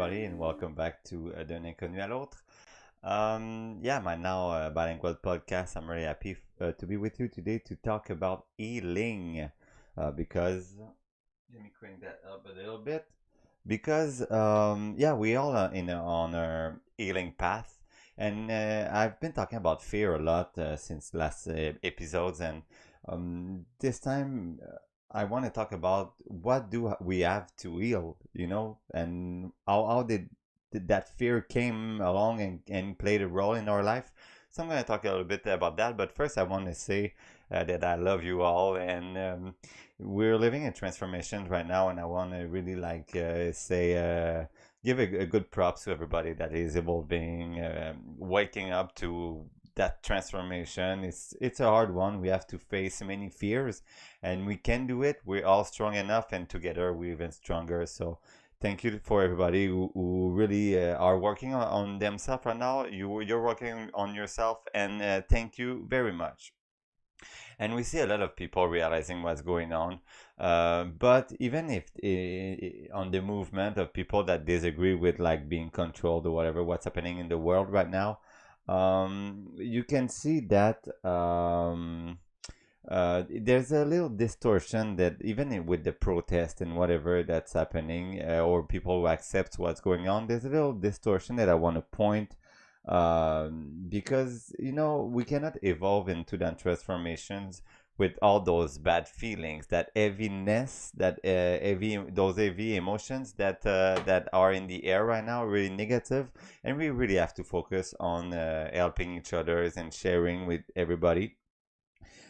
everybody, and welcome back to D'un Inconnu à l'autre. My now bilingual podcast. I'm very happy to be with you today to talk about healing because let me crank that up a little bit because we all are on our healing path, and I've been talking about fear a lot since last episodes, and this time I want to talk about what do we have to heal, and how did that fear came along and played a role in our life. So I'm going to talk a little bit about that, but first I want to say that I love you all, and we're living in transformation right now, and I want to really give a good props to everybody that is evolving, waking up to that transformation. It's a hard one. We have to face many fears, and we can do it. We're all strong enough, and together we're even stronger. So thank you for everybody who really are working on themselves right now. You're working on yourself, and thank you very much. And we see a lot of people realizing what's going on. But even if on the movement of people that disagree with like being controlled or whatever, what's happening in the world right now, you can see that there's a little distortion that with the protest and whatever that's happening, or people who accept what's going on, there's a little distortion that I want to point, because we cannot evolve into that transformations with all those bad feelings, that heaviness, those heavy emotions that are in the air right now, really negative, and we really have to focus on helping each other and sharing with everybody.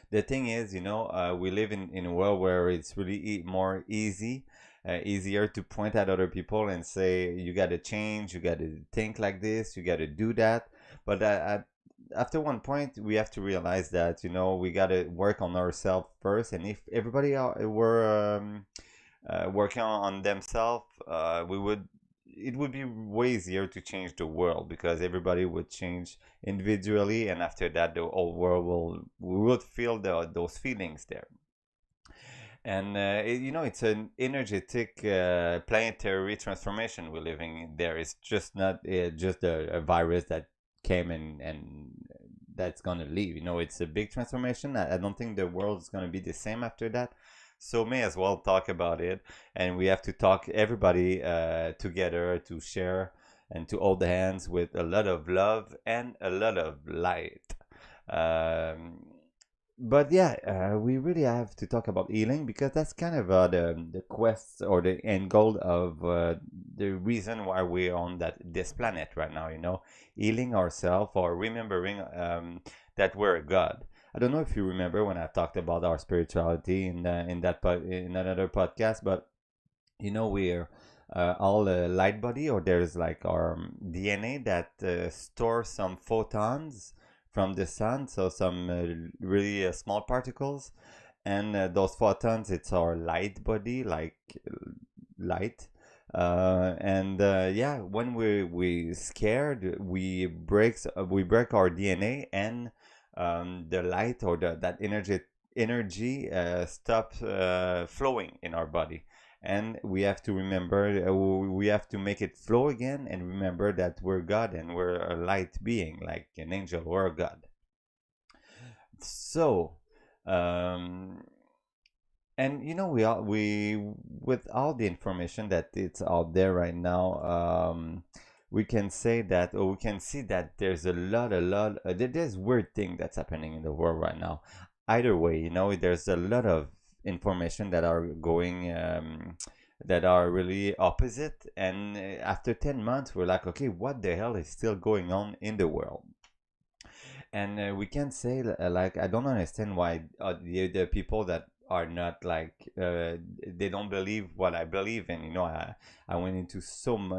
The thing is, we live in a world where it's really more easier to point at other people and say, you got to change, you got to think like this, you got to do that. But after one point, we have to realize that, we got to work on ourselves first. And if everybody were working on themselves, it would be way easier to change the world, because everybody would change individually, and after that the whole world we would feel those feelings there. And it's an energetic planetary transformation we're living in there. It's just not just a virus that came and that's gonna leave. It's a big transformation. I don't think the world is gonna be the same after that, so may as well talk about it. And we have to talk everybody together to share and to hold hands with a lot of love and a lot of light. um, but yeah, we really have to talk about healing, because that's kind of the quest or the end goal of the reason why we're on this planet right now. Healing ourselves, or remembering that we're a god. I don't know if you remember when I talked about our spirituality in another podcast, but we're all a light body, or there's like our DNA that stores some photons from the sun, so some really small particles, and those photons, it's our light body, like light. And yeah, when we scared, we break our DNA, and the light, or that energy stops flowing in our body. And we have to remember, we have to make it flow again, and remember that we're God, and we're a light being, like an angel or a God. So um and we with all the information that it's out there right now, we can say that, or we can see that there's there's weird thing that's happening in the world right now. Either way, there's a lot of information that are going, that are really opposite, and after 10 months we're like, okay, what the hell is still going on in the world? And we can say, like, I don't understand why the people that are not like, they don't believe what I believe in. I went into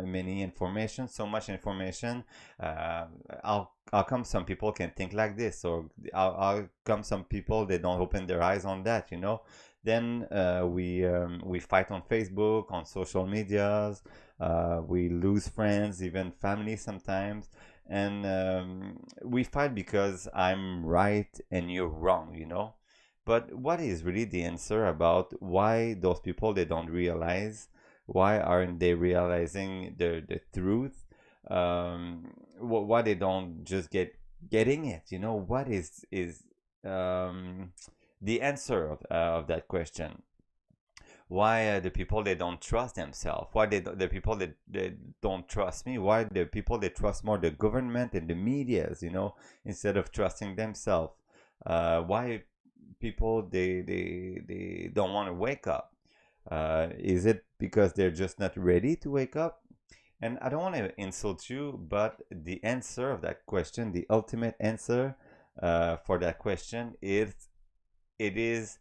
many information, so much information. uh, how come some people can think like this, or how come some people, they don't open their eyes on that? Then we fight on Facebook, on social medias. We lose friends, even family sometimes. And we fight because I'm right and you're wrong. But what is really the answer about why those people, they don't realize Why aren't they realizing the truth? Why they don't just getting it? You know, what is um, the answer of that question? Why the people they don't trust themselves? Why the people they don't trust me? Why the people they trust more the government and the medias, you know, instead of trusting themselves? Why people they don't want to wake up? Is it because they're just not ready to wake up? And I don't want to insult you, but the answer of that question, the ultimate answer for that question is it is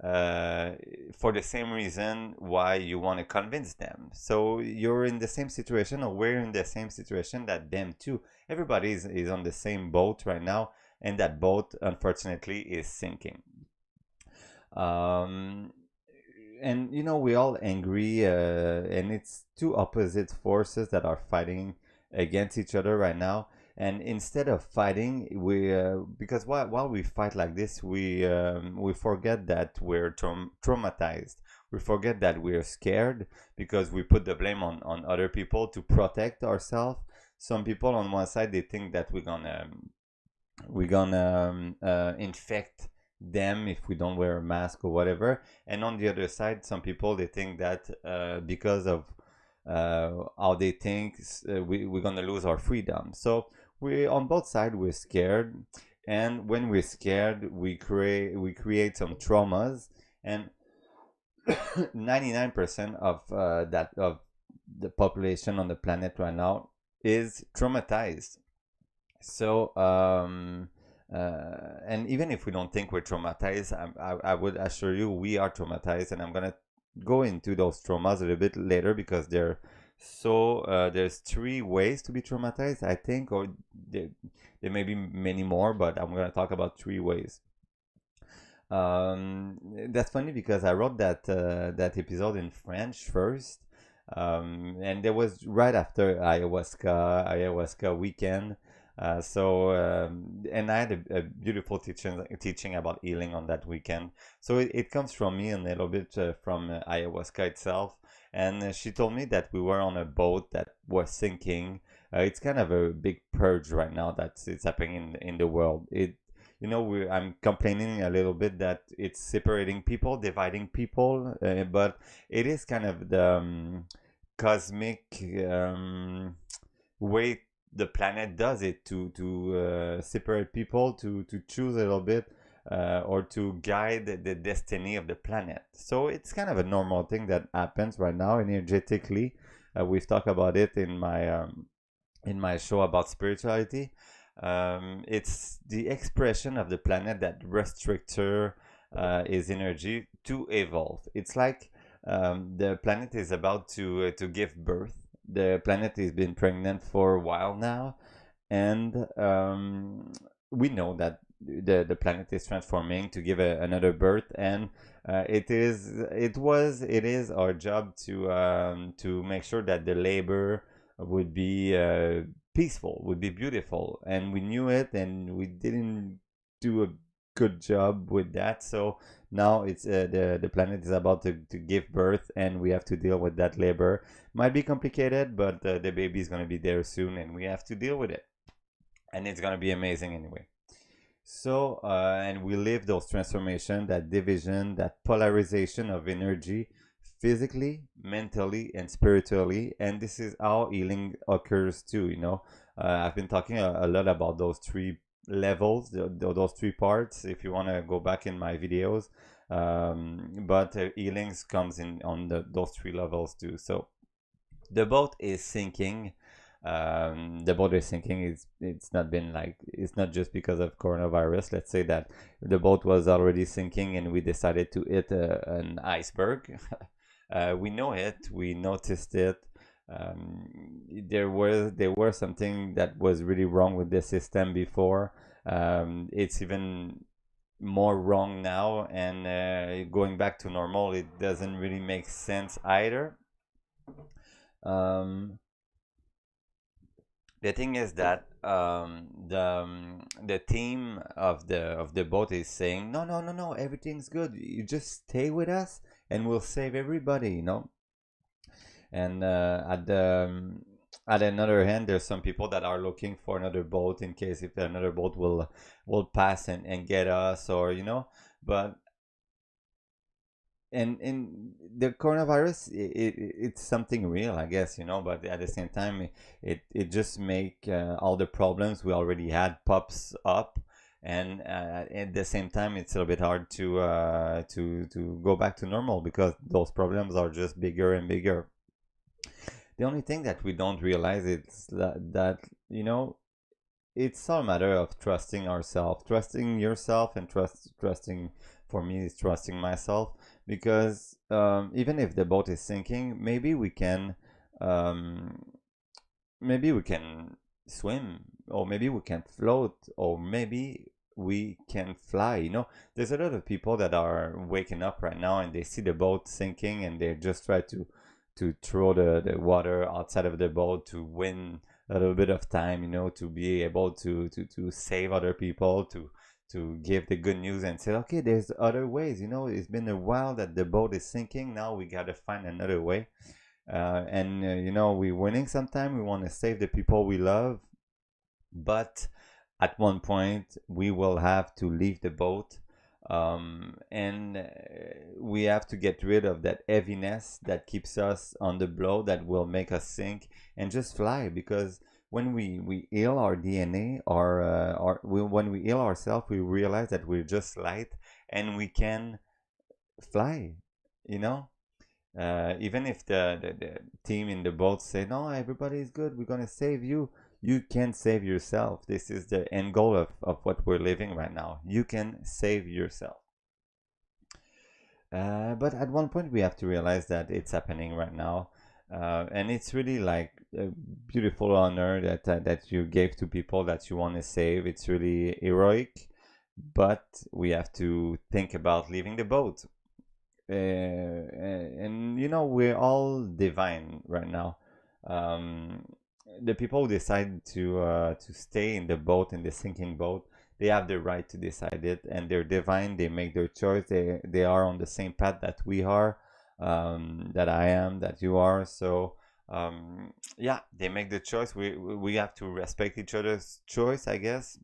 uh, for the same reason why you want to convince them. So you're in the same situation, or we're in the same situation that them too. Everybody is on the same boat right now, and that boat, unfortunately, is sinking. Um, and you know, we're all angry, and it's two opposite forces that are fighting against each other right now. And instead of fighting, we because while we fight like this, we forget that we're traumatized. We forget that we're scared because we put the blame on other people to protect ourselves. Some people on one side, they think that we're gonna infect them if we don't wear a mask or whatever. And on the other side, some people they think that because of how they think, we're gonna lose our freedom. So we on both sides we're scared, and when we're scared, we create some traumas, and 99% of the population on the planet right now is traumatized. So, and even if we don't think we're traumatized, I would assure you we are traumatized, and I'm gonna go into those traumas a little bit later because there's three ways to be traumatized, I think, or there may be many more, but I'm gonna talk about three ways. That's funny because I wrote that episode in French first, and it was right after ayahuasca weekend. And I had a beautiful teaching about healing on that weekend. So it comes from me and a little bit from ayahuasca itself. And she told me that we were on a boat that was sinking. It's kind of a big purge right now that's it's happening in the world. I'm complaining a little bit that it's separating people, dividing people, but it is kind of the cosmic way the planet does it to separate people, to choose a little bit, or to guide the destiny of the planet. So it's kind of a normal thing that happens right now energetically. We've talked about it in my show about spirituality. It's the expression of the planet that restricts her is energy to evolve. It's like the planet is about to give birth. The planet has been pregnant for a while now, and we know that the planet is transforming to give another birth, and it is our job to make sure that the labor would be peaceful, would be beautiful, and we knew it, and we didn't do a good job with that. So now it's the planet is about to give birth, and we have to deal with that labor. Might be complicated, but the baby is going to be there soon, and we have to deal with it, and it's going to be amazing anyway. So, and we live those transformation, that division, that polarization of energy, physically, mentally, and spiritually. And this is how healing occurs too. I've been talking a lot about those three levels, those three parts. If you want to go back in my videos, but healings comes in on those three levels too. So the boat is sinking. The boat is sinking. It's not just because of coronavirus. Let's say that the boat was already sinking and we decided to hit an iceberg. We know it. We noticed it. There was something that was really wrong with the system before. It's even more wrong now, and going back to normal, it doesn't really make sense either. Um, the thing is that the team of the boat is saying, no, no, no, no, everything's good. You just stay with us, and we'll save everybody. And at another hand, there's some people that are looking for another boat in case if another boat will pass and get us, or but and the coronavirus, it's something real, I guess, but at the same time, it just make all the problems we already had pops up. And at the same time, it's a little bit hard to go back to normal because those problems are just bigger and bigger. The only thing that we don't realize is that it's all a matter of trusting ourselves, trusting yourself, and trusting. For me, is trusting myself, because even if the boat is sinking, um, maybe we can swim, or maybe we can float, or maybe we can fly. There's a lot of people that are waking up right now and they see the boat sinking and they just try to throw the water outside of the boat to win a little bit of time, to be able to save other people, to give the good news and say, okay, there's other ways. It's been a while that the boat is sinking. Now we got to find another way. And we're winning sometime. We want to save the people we love, but at one point we will have to leave the boat, and we have to get rid of that heaviness that keeps us on the blow, that will make us sink, and just fly. Because when we heal our DNA, when we heal ourselves, we realize that we're just light and we can fly, you know even if the team in the boat say, no, everybody is good, we're going to save you, you can save yourself. This is the end goal of what we're living right now. You can save yourself. But at one point we have to realize that it's happening right now, and it's really like a beautiful honor that you gave to people that you want to save. It's really heroic, but we have to think about leaving the boat. And we're all divine right now. um, the people who decide to stay in the boat, in the sinking boat, they have the right to decide it, and they're divine. They make their choice. They are on the same path that we are, that I am, that you are. So yeah, they make the choice. We have to respect each other's choice, I guess,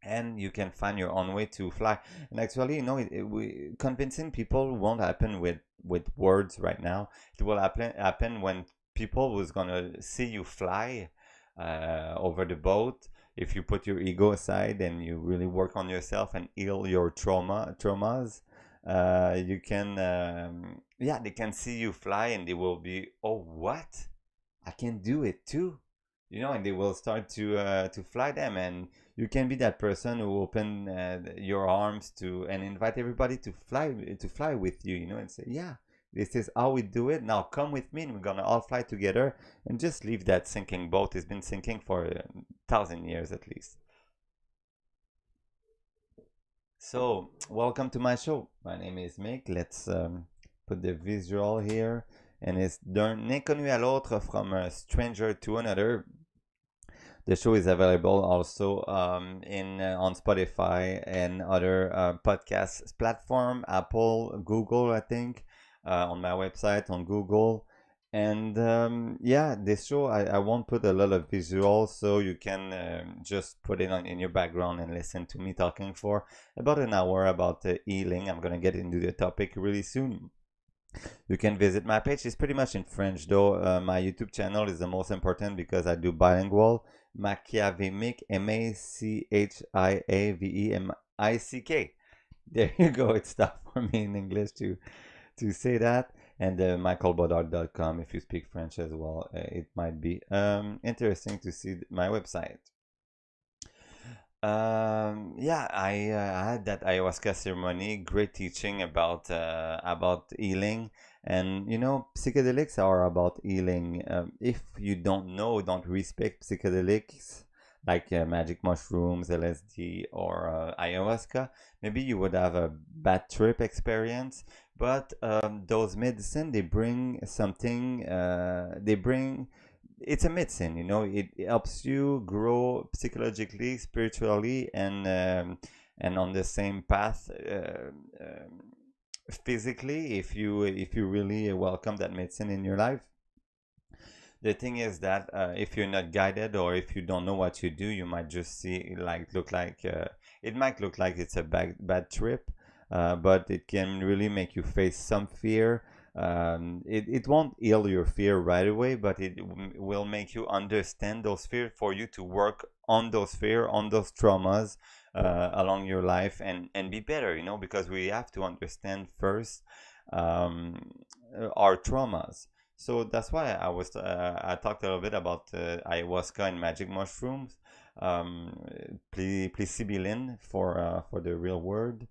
and you can find your own way to fly. And actually, convincing people won't happen with words right now. It will happen when people was gonna see you fly over the boat. If you put your ego aside and you really work on yourself and heal your traumas, you can yeah, they can see you fly and they will be, oh, what, I can do it too, and they will start to fly them. And you can be that person who open your arms to and invite everybody to fly with you, and say, yeah, this is how we do it. Now come with me, and we're gonna all fly together, and just leave that sinking boat. It's been sinking for 1,000 years at least. So welcome to my show. My name is Mick. Let's put the visual here. And it's d'un inconnu à l'autre, from a stranger to another. The show is available also in on Spotify and other podcast platform, Apple, Google, I think, on my website on Google. And yeah, this show, I won't put a lot of visuals, so you can just put it on in your background and listen to me talking for about an hour about healing. I'm gonna get into the topic really soon. You can visit my page. It's pretty much in French, though. My YouTube channel is the most important because I do bilingual. Machiavemic, Machiavemick. There you go. It's tough for me in English to say that. And michaelbodard.com if you speak French as well. It might be interesting to see my website. Yeah, I had that ayahuasca ceremony. Great teaching about healing, and psychedelics are about healing. If you don't know, don't respect psychedelics like magic mushrooms, LSD, or ayahuasca, maybe you would have a bad trip experience. But those medicine, they bring something. They bring It's a medicine, it helps you grow psychologically, spiritually, and on the same path, physically, if you really welcome that medicine in your life. The thing is that if you're not guided or if you don't know what you do, you might just see like look like it might look like it's a bad trip, but it can really make you face some fear. It won't heal your fear right away, but it will make you understand those fears for you to work on those fear, on those traumas along your life, and be better. Because we have to understand first um, our traumas. So that's why I talked a little bit about ayahuasca and magic mushrooms, um, psilocybin for the real word.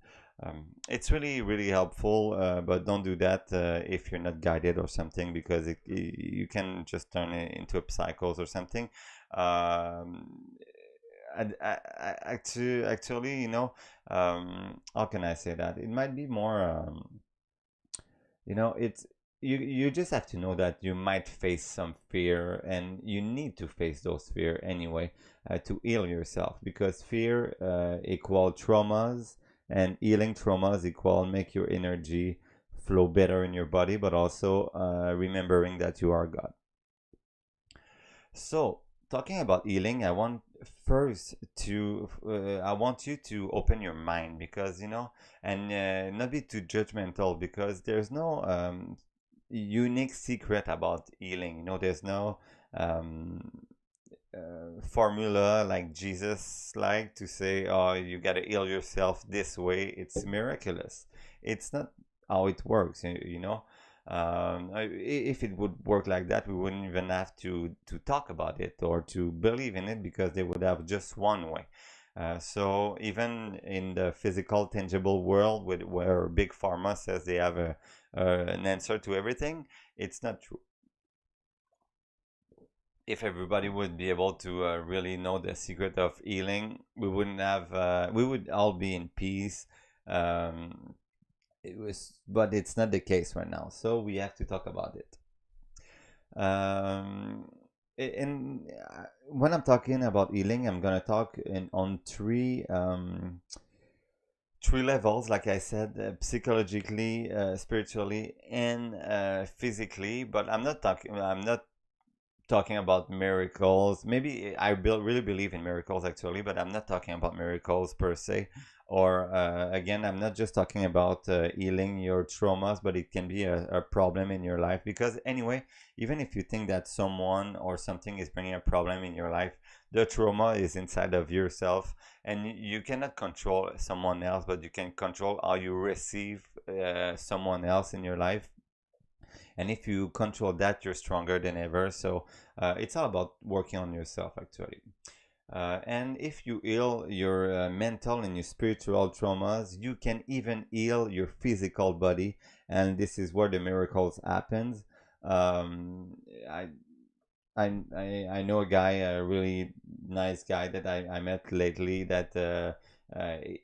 It's really really helpful, but don't do that if you're not guided or something, because you can just turn it into a psychos or something. Um, actually, how can I say that? It might be more. It's you just have to know that you might face some fear, and you need to face those fear anyway to heal yourself, because fear equal traumas, and healing traumas equal make your energy flow better in your body, but also remembering that you are God. So, talking about healing, I want you to open your mind, because and not be too judgmental, because there's no unique secret about healing. There's no um, formula like Jesus like to say, oh, you gotta heal yourself this way. It's miraculous. It's not how it works, you know. If it would work like that, we wouldn't even have to talk about it or to believe in it, because they would have just one way. So even in the physical, tangible world, where big pharma says they have an answer to everything, it's not true. If everybody would be able to really know the secret of healing, we would all be in peace. But it's not the case right now, so we have to talk about it. Um, and when I'm talking about healing, I'm gonna talk on three levels, like I said, psychologically, spiritually, and physically. But I'm not talking about miracles. Maybe really believe in miracles actually, but I'm not talking about miracles per se. Or again, I'm not just talking about healing your traumas, but it can be a problem in your life. Because anyway, even if you think that someone or something is bringing a problem in your life, the trauma is inside of yourself, and you cannot control someone else, but you can control how you receive someone else in your life. And if you control that, you're stronger than ever. So it's all about working on yourself actually. And if you heal your mental and your spiritual traumas, you can even heal your physical body, and this is where the miracles happens. um, I, I know a guy, a really nice guy that I met lately, that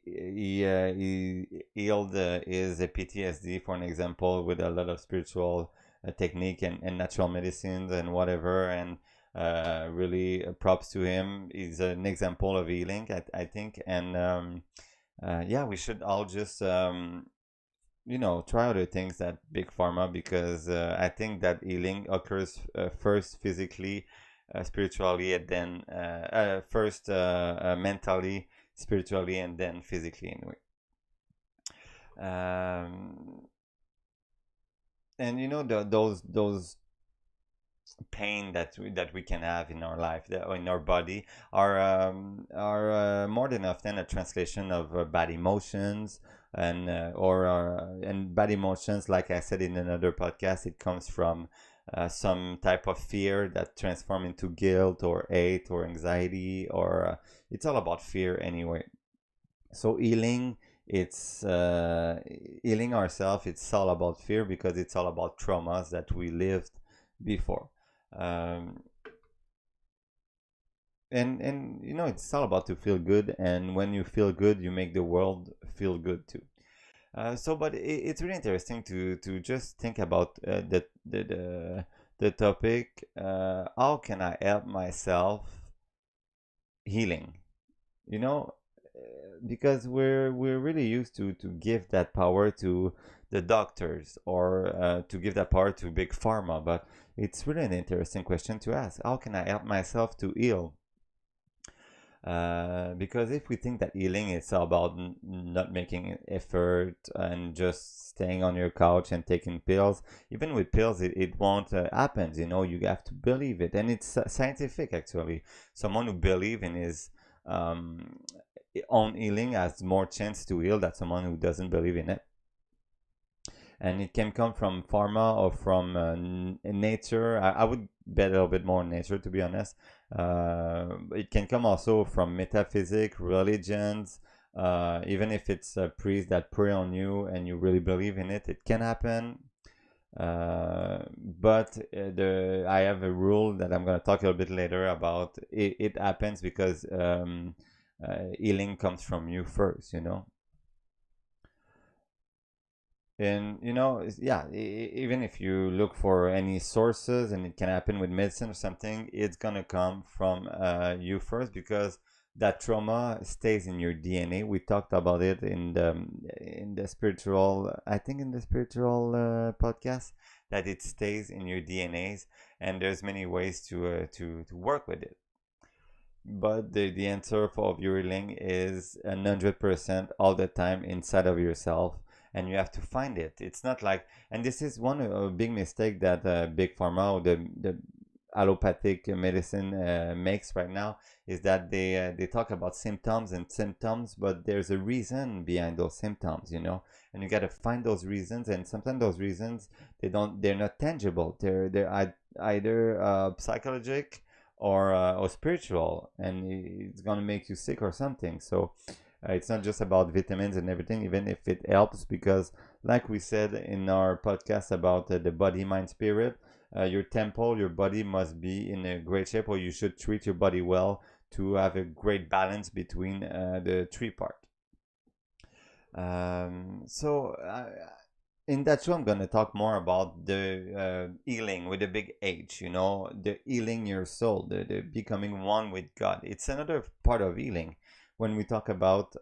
he healed his PTSD, for an example, with a lot of spiritual technique and natural medicines and whatever. And really props to him. He's an example of healing, I think. And yeah, we should all just try other things that big pharma, because I think that healing occurs first physically, spiritually, and then first mentally, spiritually, and then physically anyway. um, and those pain that we can have in our life, in our body, are more than often a translation of bad emotions. And bad emotions, like I said in another podcast, it comes from some type of fear that transform into guilt or hate or anxiety, or it's all about fear anyway. So healing ourselves, it's all about fear, because it's all about traumas that we lived before. um, and it's all about to feel good, and when you feel good, you make the world feel good too. But it's really interesting to just think about the topic, how can I help myself healing, you know because we're really used to give that power to the doctors, or to give that power to big pharma. But it's really an interesting question to ask: how can I help myself to heal? Because if we think that healing is about not making an effort and just staying on your couch and taking pills, even with pills, it won't happen. You know, you have to believe it, and it's scientific actually. Someone who believes in his um, own healing has more chance to heal than someone who doesn't believe in it. And it can come from pharma or from nature. I would bet a little bit more on nature, to be honest. It can come also from metaphysics, religions. Even if it's a priest that pray on you and you really believe in it, it can happen. But I have a rule that I'm going to talk a little bit later about. It happens because healing comes from you first, you know. And you know, yeah, even if you look for any sources, and it can happen with medicine or something, it's gonna come from you first, because that trauma stays in your DNA. We talked about it in the spiritual, I think in the spiritual podcast, that it stays in your DNAs, and there's many ways to work with it. But the answer for your healing is 100% all the time inside of yourself, and you have to find it. It's not like, and this is one big mistake that big pharma or the allopathic medicine makes right now, is that they talk about symptoms and symptoms, but there's a reason behind those symptoms, you know, and you got to find those reasons. And sometimes those reasons, they're not tangible. They're either psychological or spiritual, and it's gonna make you sick or something. So it's not just about vitamins and everything, even if it helps, because like we said in our podcast about the body, mind, spirit, your temple, your body must be in a great shape, or you should treat your body well to have a great balance between the three part. So in that show, I'm going to talk more about the healing with a big H, you know, the healing your soul, the becoming one with God. It's another part of healing. When we talk about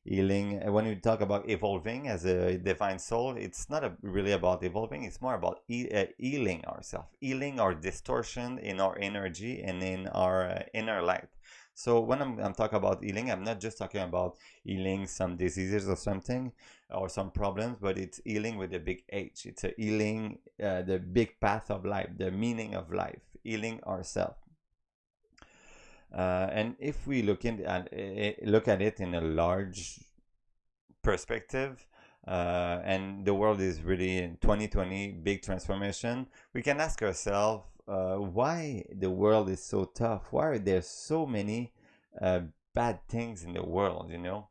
healing, when we talk about evolving as a divine soul, it's not really about evolving, it's more about healing ourselves, healing our distortion in our energy and in our inner light. So when I'm talking about healing, I'm not just talking about healing some diseases or something, or some problems, but it's healing with a big H. It's a healing, the big path of life, the meaning of life, healing ourselves. And if we look at it in a large perspective, and the world is really in 2020, big transformation, we can ask ourselves why the world is so tough. Why are there so many uh, bad things in the world? You know,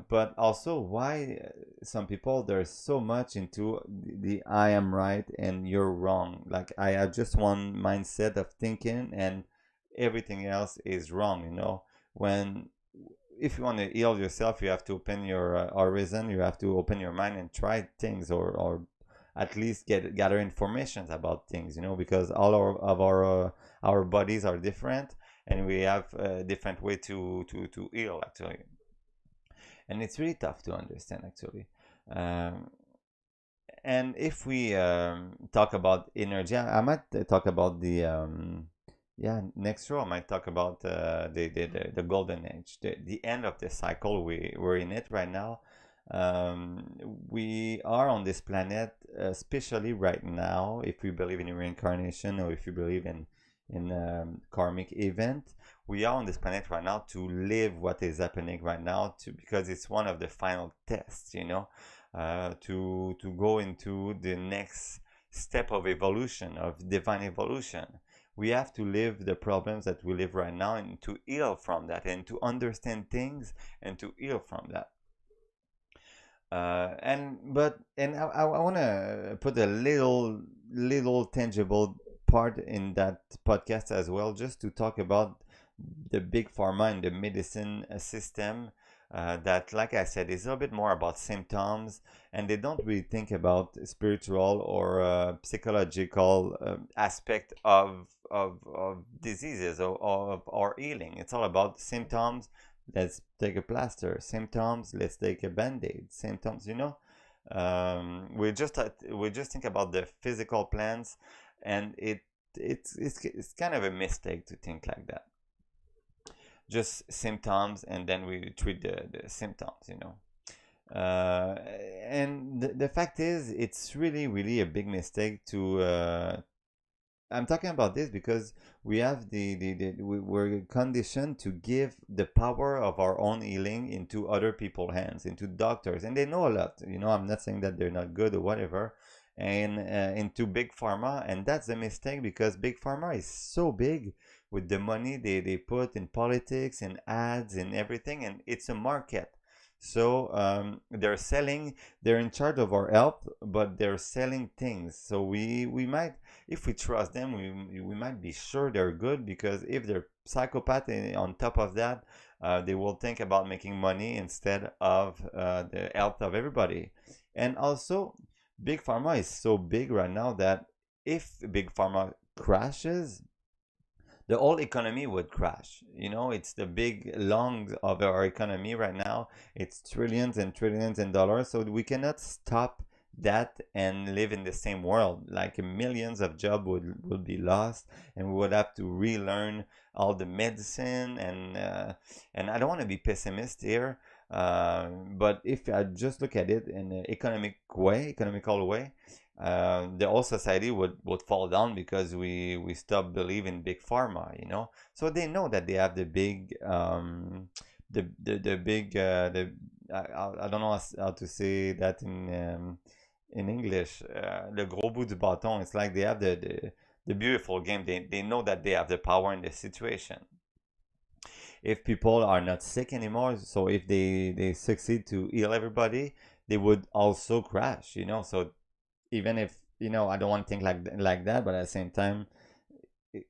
but also why some people, there's so much into the I am right and you're wrong. Like I have just one mindset of thinking, and everything else is wrong. You know, when if you want to heal yourself, you have to open your horizon. You have to open your mind and try things, or at least gather information about things. You know, because all of our bodies are different, and we have a different way to heal actually, and it's really tough to understand actually. Um, and if we talk about energy, I might talk about the yeah, next row I might talk about the golden age, the end of the cycle. We're in it right now. um, we are on this planet, especially right now, if we believe in reincarnation, or if you believe in karmic event. We are on this planet right now to live what is happening right now, to because it's one of the final tests, you know, to go into the next step of evolution, of divine evolution. We have to live the problems that we live right now, and to heal from that, and to understand things, and to heal from that. And I want to put a little tangible part in that podcast as well, just to talk about the big pharma and the medicine system, that, like I said, is a little bit more about symptoms, and they don't really think about spiritual or psychological aspect of diseases, or healing. It's all about symptoms, let's take a plaster. Symptoms, let's take a band-aid. Symptoms, we just think about the physical plans, and it's kind of a mistake to think like that. Just symptoms, and then we treat the symptoms, and the fact is, it's really, really a big mistake to. I'm talking about this because we have we're conditioned to give the power of our own healing into other people's hands, into doctors, and they know a lot. I'm not saying that they're not good or whatever, and into big pharma, and that's a mistake because big pharma is so big with the money they put in politics and ads and everything, and it's a market. So they're in charge of our health, but they're selling things. So we might, if we trust them, we might be sure they're good, because if they're psychopath on top of that, they will think about making money instead of the health of everybody. And also, big pharma is so big right now that if big pharma crashes, the whole economy would crash. It's the big lungs of our economy right now. It's trillions and trillions in dollars. So we cannot stop that and live in the same world. Like millions of jobs would be lost, and we would have to relearn all the medicine. And I don't want to be pessimist here, but if I just look at it in an economical way, the whole society would fall down because we stop believing big pharma. So they know that they have the big the big I don't know how to say that in English, le gros bout du bâton. It's like they have the beautiful game. They know that they have the power in the situation. If people are not sick anymore, so if they succeed to heal everybody, they would also crash. So even if I don't want to think like that, but at the same time, it,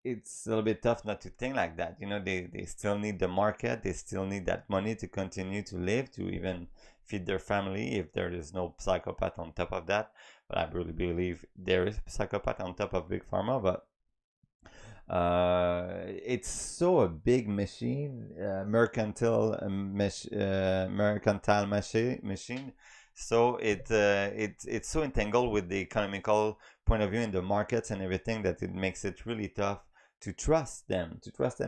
it's a little bit tough not to think like that. They still need the market, they still need that money to continue to live, to even feed their family, if there is no psychopath on top of that. But I really believe there is psychopath on top of big pharma. But it's so a big machine, mercantile machine. So it's so entangled with the economical point of view in the markets and everything, that it makes it really tough to trust them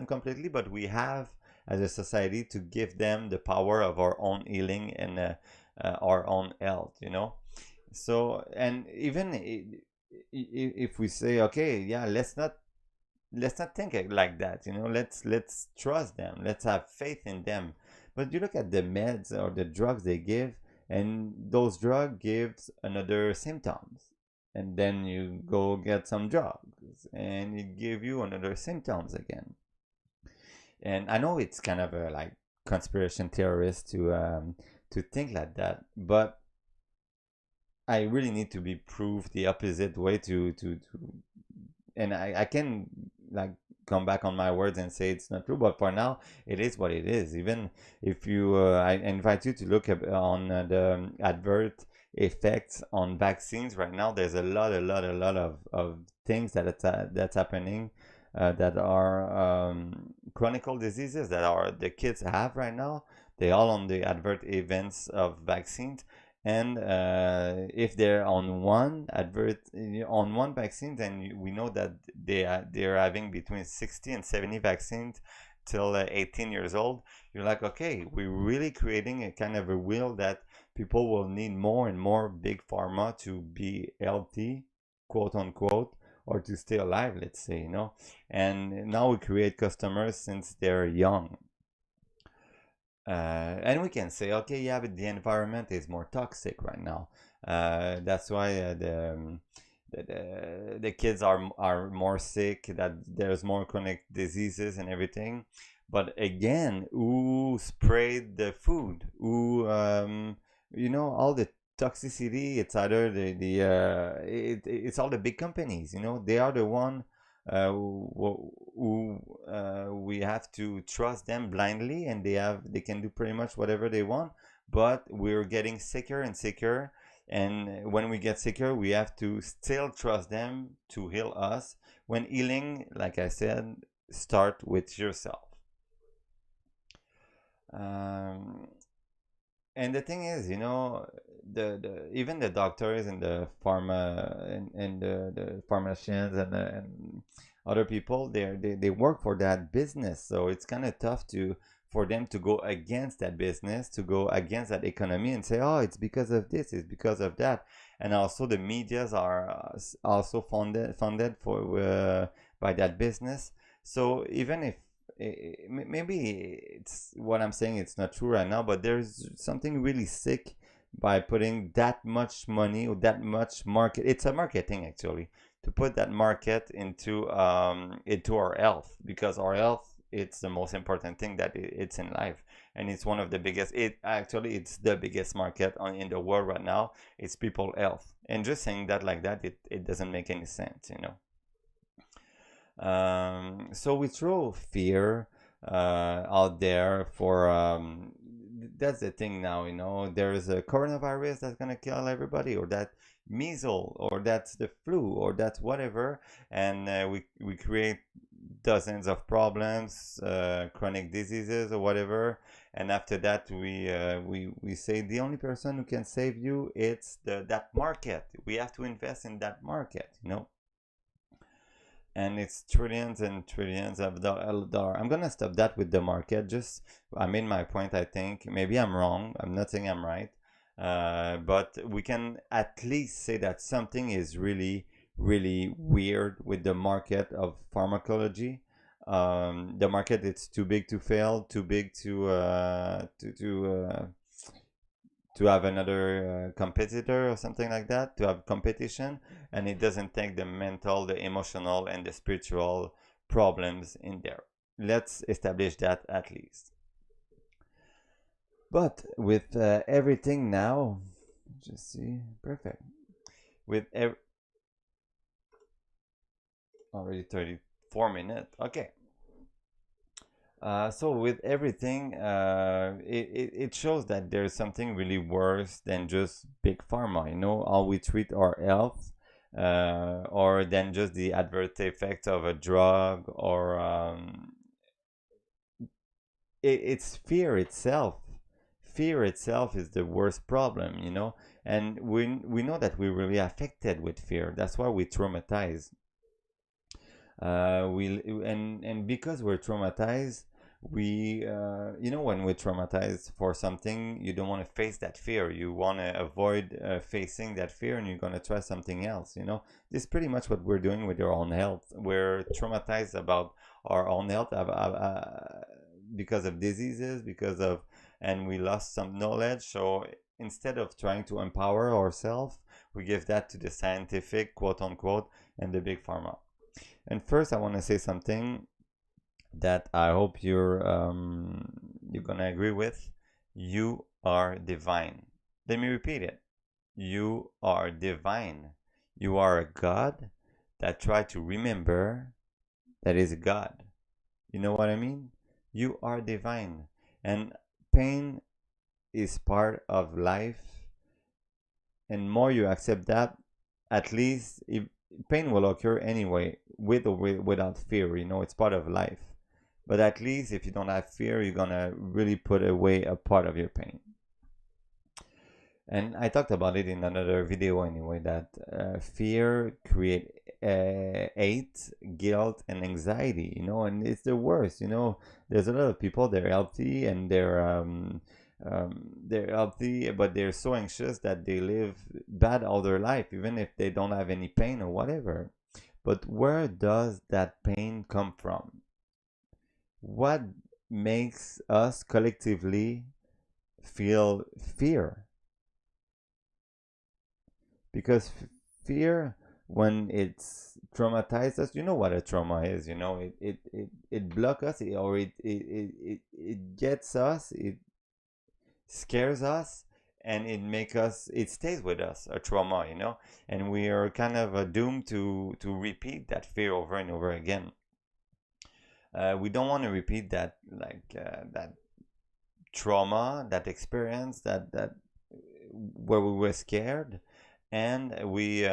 completely. But we have, as a society, to give them the power of our own healing and our own health. So, and even if we say, okay, yeah, let's not think like that. Let's trust them, let's have faith in them. But you look at the meds or the drugs they give, and those drugs gives another symptoms, and then you go get some drugs and it give you another symptoms again. And I know it's kind of a like conspiracy theorist to think like that, but I really need to be proved the opposite way to and I can like come back on my words and say it's not true, but for now it is what it is. Even if you I invite you to look on the advert effects on vaccines right now. There's a lot of things that's happening, that are chronic diseases that are the kids have right now. They all on the advert events of vaccines. And if they're on one advert on one vaccine, then we know that they're having between 60 and 70 vaccines till 18 years old. You're like, okay, we're really creating a kind of a wheel that people will need more and more big pharma to be healthy, quote unquote, or to stay alive, let's say. And now we create customers since they're young. And we can say, okay, yeah, but the environment is more toxic right now. That's why the kids are more sick, that there's more chronic diseases and everything. But again, who sprayed the food? All the toxicity, it's either it's all the big companies. They are the one who we have to trust them blindly, and they can do pretty much whatever they want. But we're getting sicker and sicker, and when we get sicker, we have to still trust them to heal us, when healing, like I said, start with yourself. Um, and the thing is, the even the doctors and the pharma and the pharmacians and other people, they work for that business, so it's kind of tough to for them to go against that business, to go against that economy and say, oh, it's because of this, it's because of that. And also the medias are also funded for by that business. So even if maybe it's what I'm saying, it's not true right now, but there's something really sick by putting that much money or that much market. It's a marketing actually, to put that market into our health, because our health, it's the most important thing that it's in life, and it's one of the biggest. It actually, it's the biggest market in the world right now. It's people health, and just saying that like that, it doesn't make any sense. So we throw fear out there for that's the thing now, there is a coronavirus that's gonna kill everybody, or that measles, or that's the flu, or that's whatever. And we create dozens of problems, chronic diseases or whatever. And after that, we say the only person who can save you, it's that market. We have to invest in that market. And it's trillions and trillions of dollar. I'm gonna stop that with the market. Just, I made my point. I think maybe I'm wrong. I'm not saying I'm right, but we can at least say that something is really, really weird with the market of pharmacology. The market, it's too big to fail, too big to have another competitor or something like that, to have competition. And it doesn't take the mental, the emotional, and the spiritual problems in there. Let's establish that at least. But with everything now, just see, perfect. With already 34 minutes. Okay. So with everything, it shows that there's something really worse than just big pharma. How we treat our health, or than just the adverse effects of a drug, or it's fear itself. Fear itself is the worst problem. And we know that we're really affected with fear. That's why we traumatize. We and because we're traumatized, when we're traumatized for something, you don't want to face that fear. You want to avoid facing that fear, and you're going to try something else. This is pretty much what we're doing with our own health. We're traumatized about our own health, because of diseases, and we lost some knowledge. So instead of trying to empower ourselves, we give that to the scientific, quote unquote, and the big pharma. And first, I want to say something that I hope you're gonna agree with. You are divine. Let me repeat it. You are divine. You are a God that tried to remember that is a God. You know what I mean? You are divine, and pain is part of life. And more you accept that, at least if pain will occur anyway, with or without fear. It's part of life. But at least if you don't have fear, you're gonna really put away a part of your pain. And I talked about it in another video anyway, that fear create hate, guilt, and anxiety. And it's the worst. There's a lot of people, they're healthy, and they're healthy, but they're so anxious that they live bad all their life, even if they don't have any pain or whatever. But where does that pain come from? What makes us collectively feel fear? Because fear, when it's traumatized us, you know what a trauma is. It blocks us, or it gets us, it scares us, and it stays with us, a trauma. And we are kind of doomed to repeat that fear over and over again. We don't want to repeat that, like that trauma, that experience, that where we were scared, and we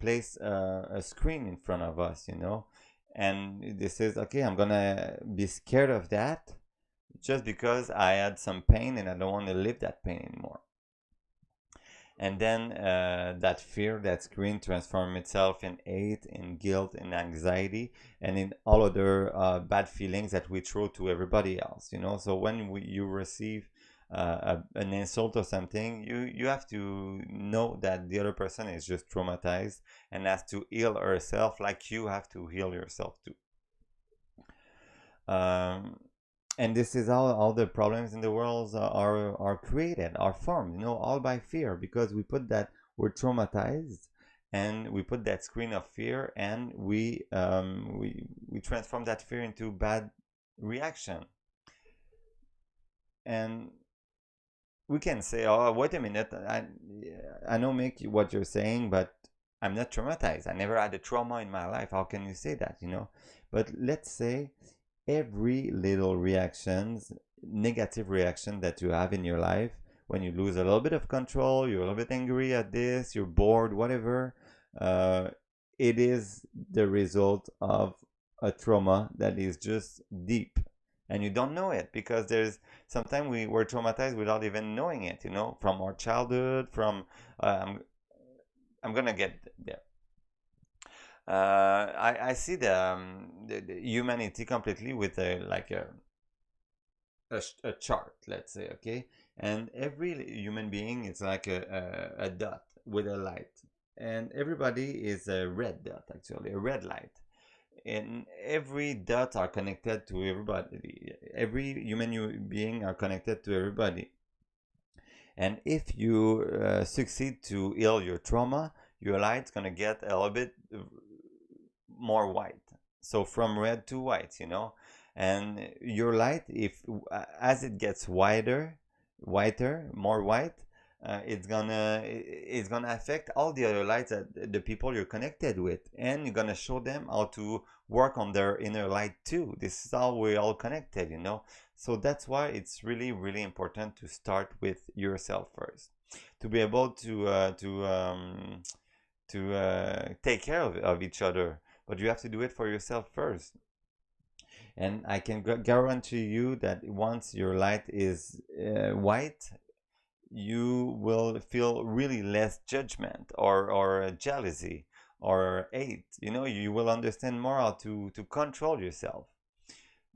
place a screen in front of us. And this is okay, I'm gonna be scared of that, just because I had some pain and I don't want to live that pain anymore. And then that fear, that screen transforms itself in hate, in guilt, in anxiety, and in all other bad feelings that we throw to everybody else. So when you receive an insult or something, you have to know that the other person is just traumatized and has to heal herself like you have to heal yourself too. Um, and this is how all the problems in the world are created, are formed, all by fear, because we're traumatized, and we put that screen of fear, and we transform that fear into bad reaction. And we can say, oh, wait a minute, I know, Mick, what you're saying, but I'm not traumatized. I never had a trauma in my life. How can you say that? But let's say every little negative reaction that you have in your life, when you lose a little bit of control, you're a little bit angry at this, you're bored, whatever, it is the result of a trauma that is just deep, and you don't know it, because sometimes we were traumatized without even knowing it, from our childhood, from I'm gonna get there. I see the humanity completely with a chart, let's say, okay? And every human being is like a dot with a light. And everybody is a red dot, actually, a red light. And every dot are connected to everybody. Every human being are connected to everybody. And if you succeed to heal your trauma, your light's gonna get a little bit more white, so from red to white, and your light, if as it gets whiter, more white, it's gonna affect all the other lights that the people you're connected with, and you're gonna show them how to work on their inner light too. This is how we're all connected, so that's why it's really, really important to start with yourself first, to be able to take care of each other. But you have to do it for yourself first. And I can guarantee you that once your light is white, you will feel really less judgment or jealousy or hate. You will understand more how to control yourself.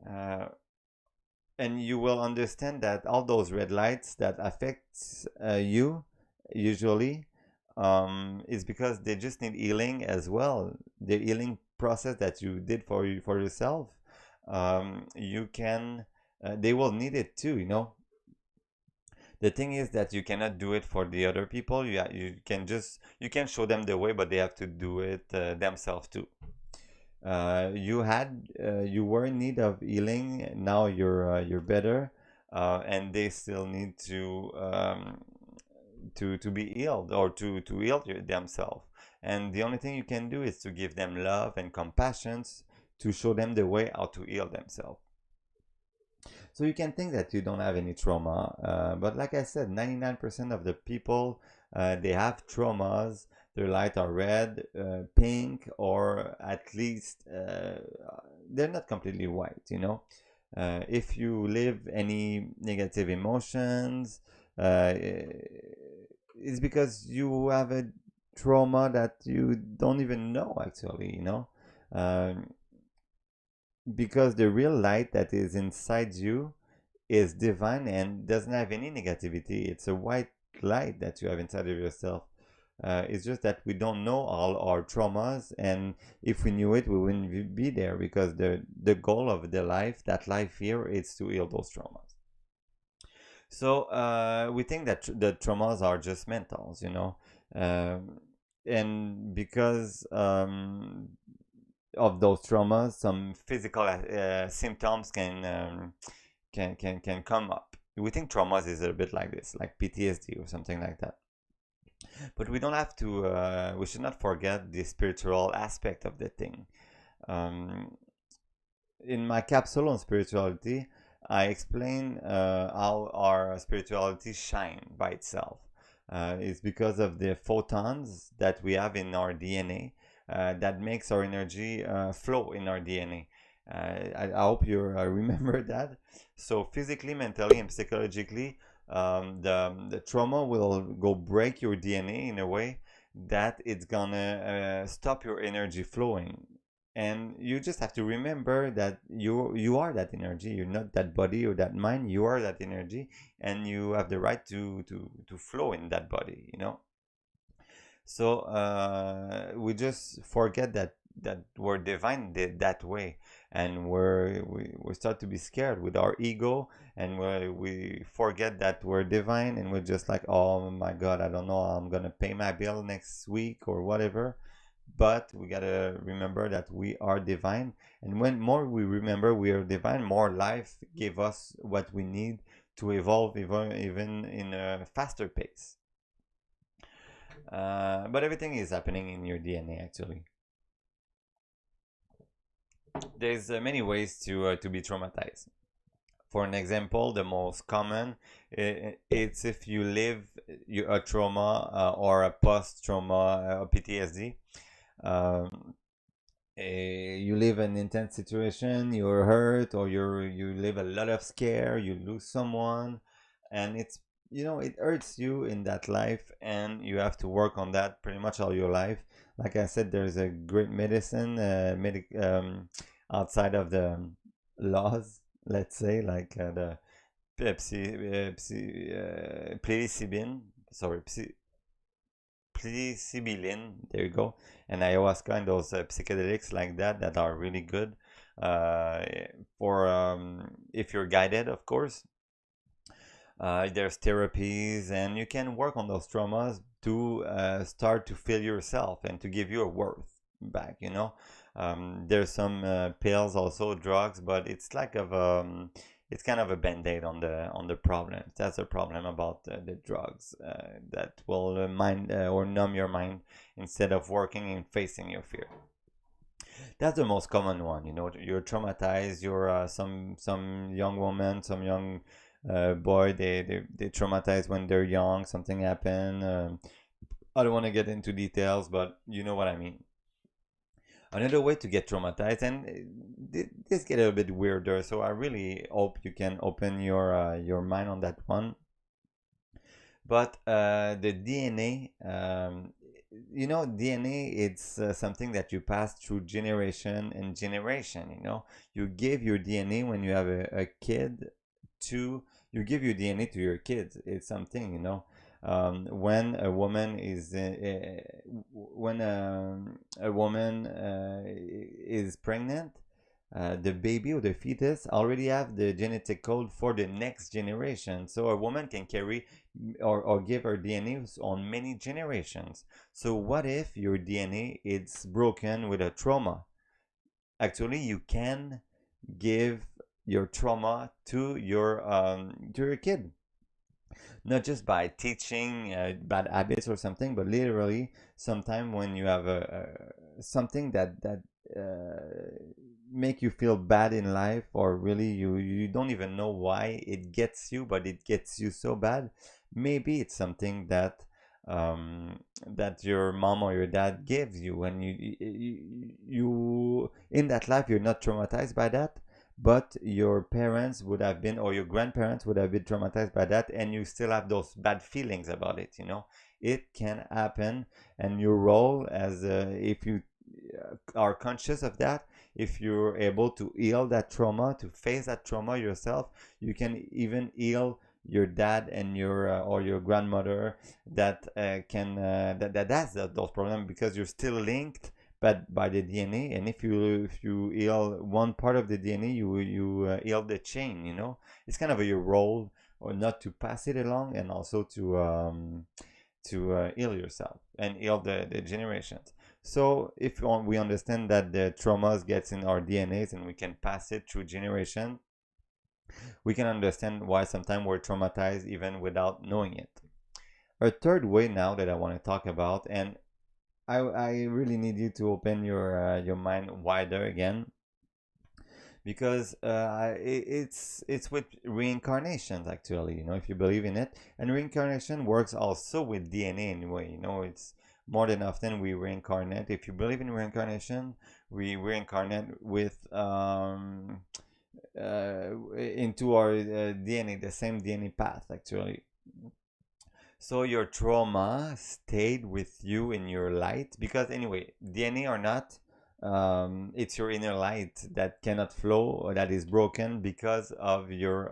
And you will understand that all those red lights that affects you usually is because they just need healing as well. The healing process that you did for yourself, you can they will need it too. The thing is that you cannot do it for the other people. You can show them the way, but they have to do it themselves too. You were in need of healing. Now you're better, and they still need to be healed, or to heal themselves. And the only thing you can do is to give them love and compassion, to show them the way how to heal themselves. So you can think that you don't have any trauma, but like I said, 99% of the people, they have traumas. Their light are red, pink, or at least they're not completely white. If you live any negative emotions, it's because you have a trauma that you don't even know, actually. Um, because the real light that is inside you is divine and doesn't have any negativity. It's a white light that you have inside of yourself. It's just that we don't know all our traumas, and if we knew it, we wouldn't be there, because the goal of the life, that life here, is to heal those traumas. So we think that the traumas are just mentals, and because of those traumas, some physical symptoms can come up. We think traumas is a bit like this, like PTSD or something like that. But we don't have to. We should not forget the spiritual aspect of the thing. Um, in my capsule on spirituality, I explain how our spirituality shine by itself. It's because of the photons that we have in our DNA that makes our energy flow in our DNA. I hope you remember that. So physically, mentally, and psychologically, the trauma will go break your DNA in a way that it's gonna stop your energy flowing. And you just have to remember that you are that energy. You're not that body or that mind. You are that energy, and you have the right to flow in that body. You know. So we just forget that we're divine that way, and we start to be scared with our ego, and we forget that we're divine, and we're just like, oh my God, I don't know, I'm gonna pay my bill next week or whatever. But we gotta remember that we are divine, and when more we remember we are divine, more life give us what we need to evolve even in a faster pace. But everything is happening in your DNA actually. There's many ways to be traumatized. For an example, the most common, it's if you live a trauma or a post-trauma PTSD. Um, you live an intense situation, you're hurt, or you live a lot of scare, you lose someone, and it's, you know, it hurts you in that life, and you have to work on that pretty much all your life. Like I said, there's a great medicine, outside of the laws, let's say, like the psilocybin, sorry, psilocybin, there you go, and ayahuasca, and those psychedelics like that are really good uh, for if you're guided, of course. There's therapies, and you can work on those traumas to start to feel yourself and to give you a worth back. You know, there's some pills, also drugs, but it's kind of a band-aid on the problem. That's a problem about the drugs that will mind or numb your mind instead of working and facing your fear. That's the most common one. You know, you're traumatized. You're some young woman, some young boy. They traumatized when they're young. Something happened. I don't want to get into details, but you know what I mean. Another way to get traumatized, and this get a bit weirder. So I really hope you can open your mind on that one. But the DNA, you know, DNA, it's something that you pass through generation and generation. You know, you give your DNA when you have a kid to, you give your DNA to your kids. It's something, you know. When a woman is when a woman is pregnant, the baby or the fetus already have the genetic code for the next generation. So a woman can carry or give her DNA on many generations. So what if your DNA is broken with a trauma? Actually, you can give your trauma to your kid, not just by teaching bad habits or something, but literally sometime when you have a something that make you feel bad in life, or really you don't even know why it gets you, but it gets you so bad. Maybe it's something that your mom or your dad gives you when you in that life you're not traumatized by that, but your parents would have been, or your grandparents would have been traumatized by that, and you still have those bad feelings about it. You know, it can happen, and your role as if you are conscious of that, if you're able to heal that trauma, to face that trauma yourself, you can even heal your dad and your or your grandmother that can that has those problems, because you're still linked but by the DNA. And if you heal one part of the DNA, you heal the chain. You know, it's kind of your role, or not to pass it along, and also to heal yourself and heal the generations. So if we understand that the traumas gets in our DNAs and we can pass it through generation, we can understand why sometimes we're traumatized even without knowing it. A third way now that I want to talk about, and I really need you to open your mind wider again, because it's with reincarnations actually. You know, if you believe in it, and reincarnation works also with DNA anyway. You know, it's more than often we reincarnate. If you believe in reincarnation, we reincarnate with into our DNA, the same DNA path actually. So your trauma stayed with you in your light because anyway, DNA or not, it's your inner light that cannot flow or that is broken because of your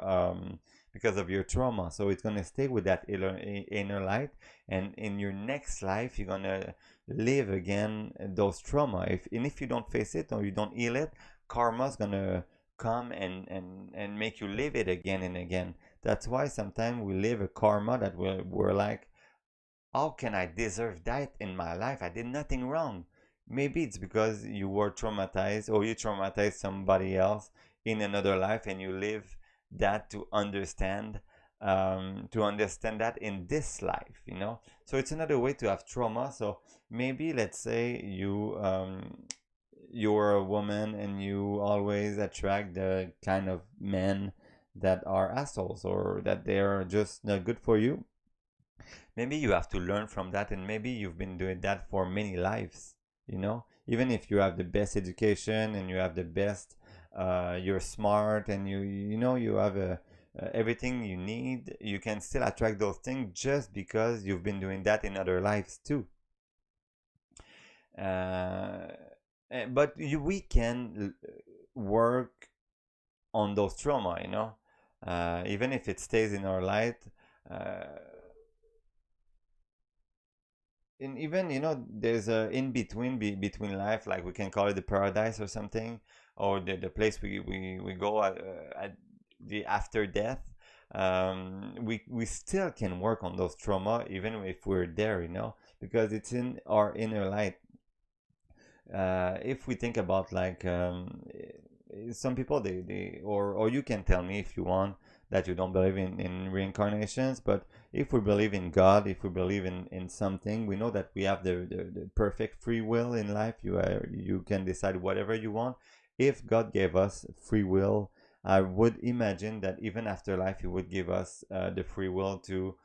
trauma. So it's gonna stay with that inner light, and in your next life, you're gonna live again those trauma. If you don't face it or you don't heal it, karma's gonna come and make you live it again and again. That's why sometimes we live a karma that we're like, how can I deserve that in my life? I did nothing wrong. Maybe it's because you were traumatized or you traumatized somebody else in another life and you live that to understand that in this life, you know? So it's another way to have trauma. So maybe let's say you're a woman and you always attract the kind of men that are assholes or that they're just not good for you. Maybe you have to learn from that, and maybe you've been doing that for many lives, you know. Even if you have the best education and you have the best you're smart and you know you have everything you need, you can still attract those things just because you've been doing that in other lives too. uh, but we can work on those trauma, you know, even if it stays in our light. uh, and even, you know, there's a in between between life, like we can call it the paradise or something, or the place we go at the after death. We still can work on those trauma even if we're there, you know, because it's in our inner light. If we think about like some people, they or you can tell me if you want that you don't believe in reincarnations, but if we believe in God, if we believe in something, we know that we have the perfect free will in life. You can decide whatever you want. If God gave us free will, I would imagine that even after life he would give us the free will to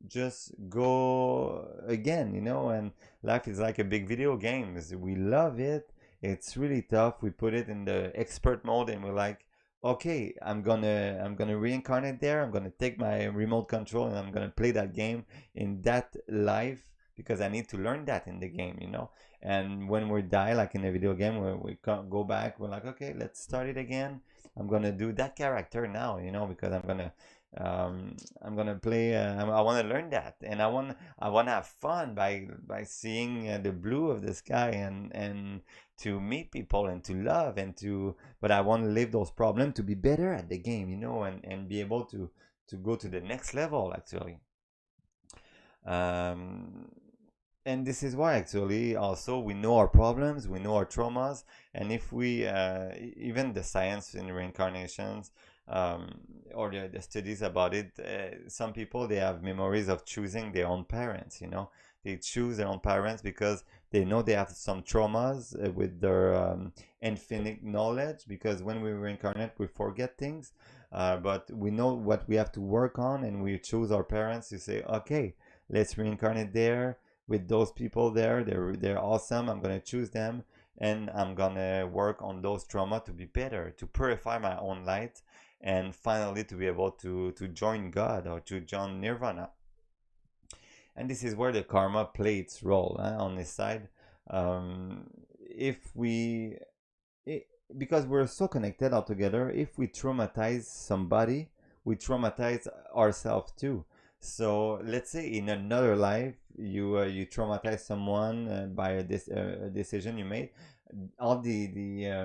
just go again, you know. And life is like a big video game. We love it. It's really tough. We put it in the expert mode and we're like, okay, I'm gonna reincarnate there. I'm gonna take my remote control and I'm gonna play that game in that life because I need to learn that in the game, you know. And when we die, like in a video game where we can't go back, we're like, okay, let's start it again. I'm gonna do that character now, you know, because I'm gonna play. I want to learn that, and I want to have fun by seeing the blue of the sky and to meet people and to love and to. But I want to live those problems to be better at the game, you know, and be able to go to the next level actually. Um, and this is why actually also we know our problems, we know our traumas, and if we even the science in reincarnations, um, or the studies about it, some people they have memories of choosing their own parents, you know. They choose their own parents because they know they have some traumas with their infinite knowledge, because when we reincarnate we forget things, but we know what we have to work on, and we choose our parents to say, okay, let's reincarnate there with those people there. They're awesome. I'm gonna choose them, and I'm gonna work on those trauma to be better, to purify my own light, and finally to be able to join God or to join Nirvana. And this is where the karma plays its role, on this side. If we it, because we're so connected all together, if we traumatize somebody, we traumatize ourselves too. So let's say in another life you traumatize someone by a decision you made. All the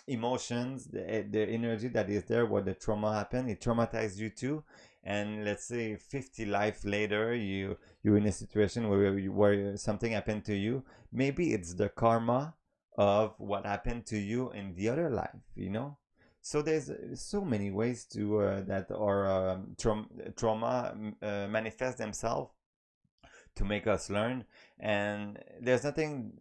emotions, the energy that is there where the trauma happened, it traumatized you too. And let's say 50 life later, you're in a situation where something happened to you. Maybe it's the karma of what happened to you in the other life, you know. So there's so many ways to that our trauma manifest themselves to make us learn. And there's nothing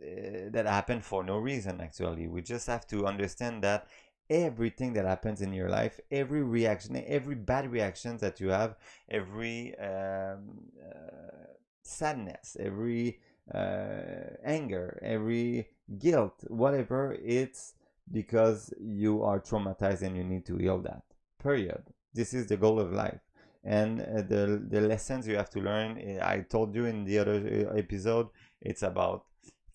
that happened for no reason actually. We just have to understand that everything that happens in your life, every reaction, every bad reaction that you have, every sadness, every anger, every guilt, whatever, it's because you are traumatized and you need to heal that. Period. This is the goal of life. And the lessons you have to learn, I told you in the other episode, it's about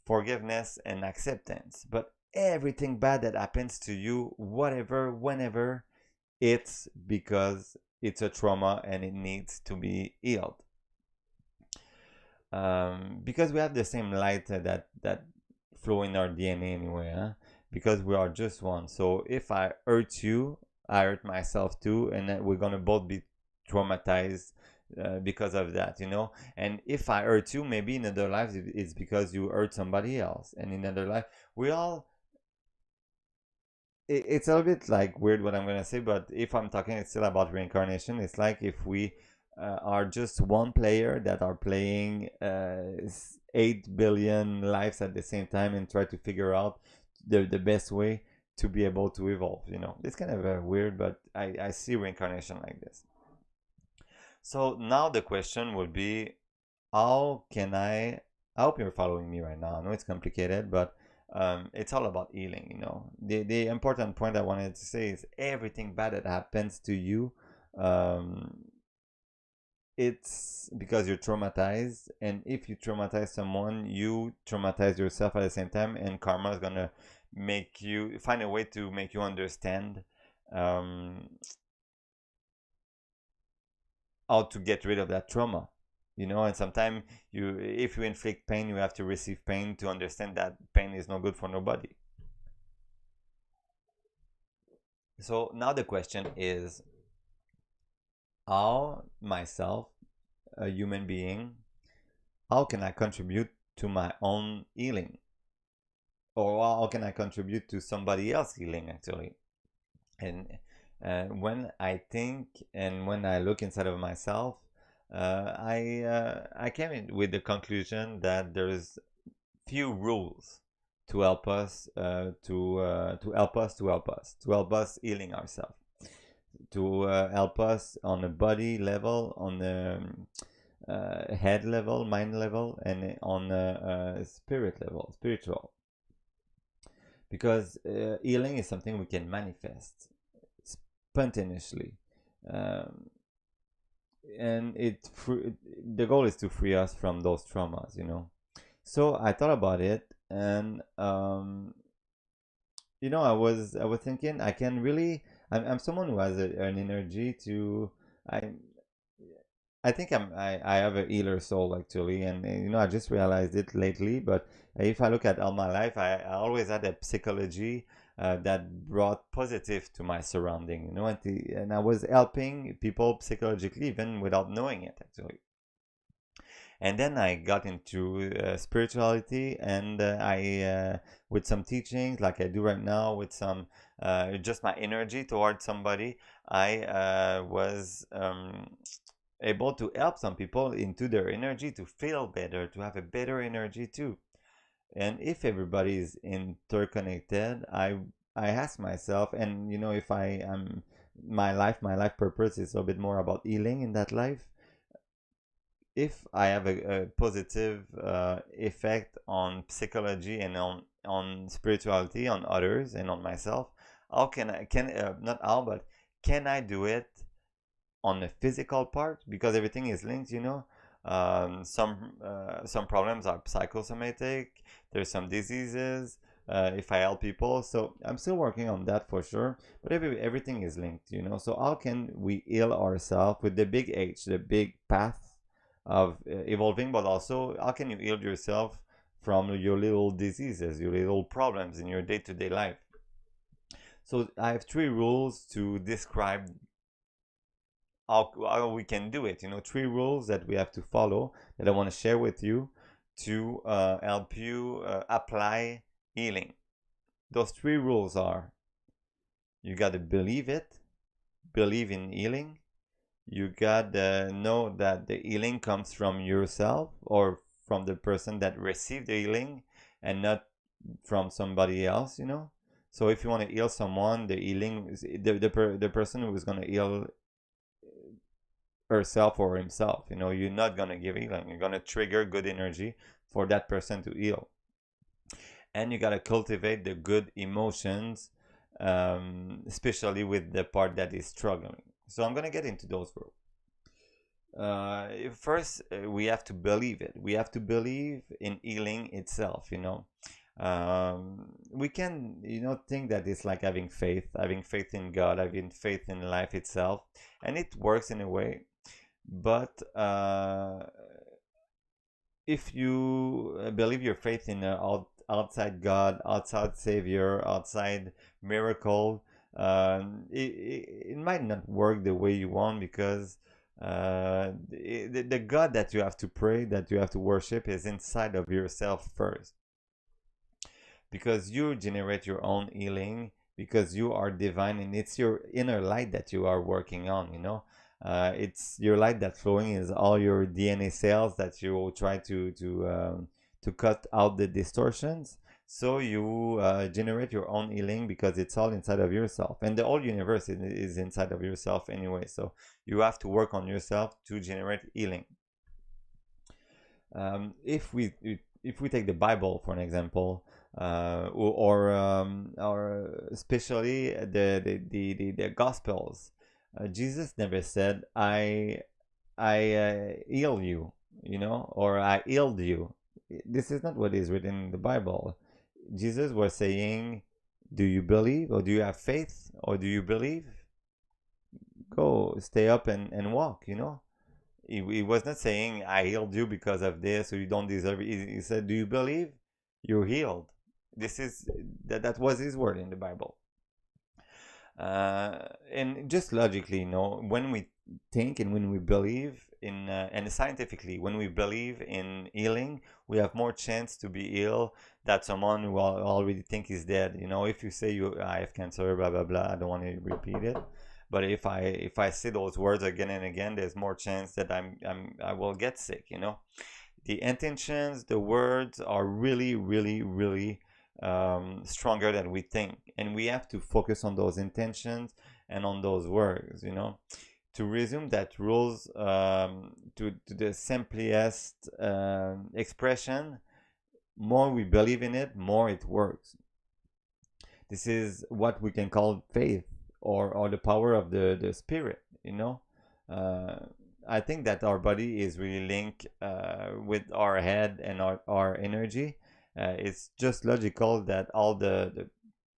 forgiveness and acceptance. But everything bad that happens to you, whatever, whenever, it's because it's a trauma and it needs to be healed. Because we have the same light that flow in our DNA anyway, huh? Because we are just one. So if I hurt you, I hurt myself too, and then we're gonna both be traumatized because of that, you know. And if I hurt you, maybe in other lives it's because you hurt somebody else, and in other life we all. It's a little bit like weird what I'm gonna say, but if I'm talking it's still about reincarnation, it's like if we are just one player that are playing 8 billion lives at the same time and try to figure out the best way to be able to evolve, you know. It's kind of weird, but I see reincarnation like this. So now the question would be, how can I hope you're following me right now. I know it's complicated, but it's all about healing, you know. The important point I wanted to say is everything bad that happens to you, um, it's because you're traumatized. And if you traumatize someone, you traumatize yourself at the same time, and karma is gonna make you find a way to make you understand um, how to get rid of that trauma, you know. And sometimes you if you inflict pain, you have to receive pain to understand that pain is no good for nobody. So now the question is, how myself, a human being, how can I contribute to my own healing, or how can I contribute to somebody else healing actually? And when I think and when I look inside of myself, I came in with the conclusion that there's few rules to help us to help us healing ourselves, to help us on a body level, on the head level, mind level, and on a spirit level, spiritual. Because healing is something we can manifest spontaneously. Um, and the goal is to free us from those traumas, you know. So I thought about it, and you know, I was thinking I can really. I'm someone who has an energy to. I I think I have a healer soul actually, and you know I just realized it lately. But if I look at all my life, I always had a psychology that brought positive to my surrounding. You know, and I was helping people psychologically even without knowing it actually. And then I got into spirituality, and with some teachings like I do right now, with some just my energy towards somebody, I was able to help some people into their energy to feel better, to have a better energy too. And if everybody is interconnected, I ask myself, and you know, if I am my life purpose is a bit more about healing in that life. If I have a positive effect on psychology and on spirituality, on others, and on myself, how can I can not how, but can I do it on the physical part? Because everything is linked, you know. Some problems are psychosomatic. There's some diseases. If I help people, so I'm still working on that for sure. But everything is linked, you know. So how can we heal ourselves with the big H, the big path of evolving? But also, how can you heal yourself from your little diseases, your little problems in your day-to-day life? So I have three rules to describe how we can do it. You know, three rules that we have to follow that I want to share with you to help you apply healing. Those three rules are: you got to believe it, believe in healing. You got to know that the healing comes from yourself or from the person that received the healing, and not from somebody else, you know. So if you want to heal someone, the healing is the person who is going to heal herself or himself, you know. You're not going to give healing, you're going to trigger good energy for that person to heal. and you got to cultivate the good emotions, especially with the part that is struggling. So I'm going to get into those words. First, we have to believe it. We have to believe in healing itself, we can, think that it's like having faith in God, having faith in life itself, and it works in a way. But if you believe your faith in outside God, outside Savior, outside miracle, it might not work the way you want, because the God that you have to pray, that you have to worship, is inside of yourself first, because you generate your own healing, because you are divine, and it's your inner light that you are working on, it's your light that flowing, is all your DNA cells that you will try to cut out the distortions. So you generate your own healing, because it's all inside of yourself, and the whole universe is inside of yourself anyway. So you have to work on yourself to generate healing. If we take the Bible for an example, or especially the Gospels, Jesus never said, I heal you, or I healed you. This is not what is written in the Bible. Jesus was saying, do you believe, or do you have faith, or do you believe? Go, stay up and walk, He was not saying, I healed you because of this, or you don't deserve it. He said, do you believe? You're healed. This is that was his word in the Bible. And just logically, when we think and when we believe in, and scientifically, when we believe in healing, we have more chance to be ill than someone who already think is dead. If you say I have cancer, blah blah blah, I don't want to repeat it. But if I say those words again and again, there's more chance that I will get sick. The intentions, the words are really, really, really stronger than we think, and we have to focus on those intentions and on those words. To resume that rules, to the simplest expression, more we believe in it, more it works. This is what we can call faith, or the power of the spirit. I think that our body is really linked with our head and our energy. It's just logical that all the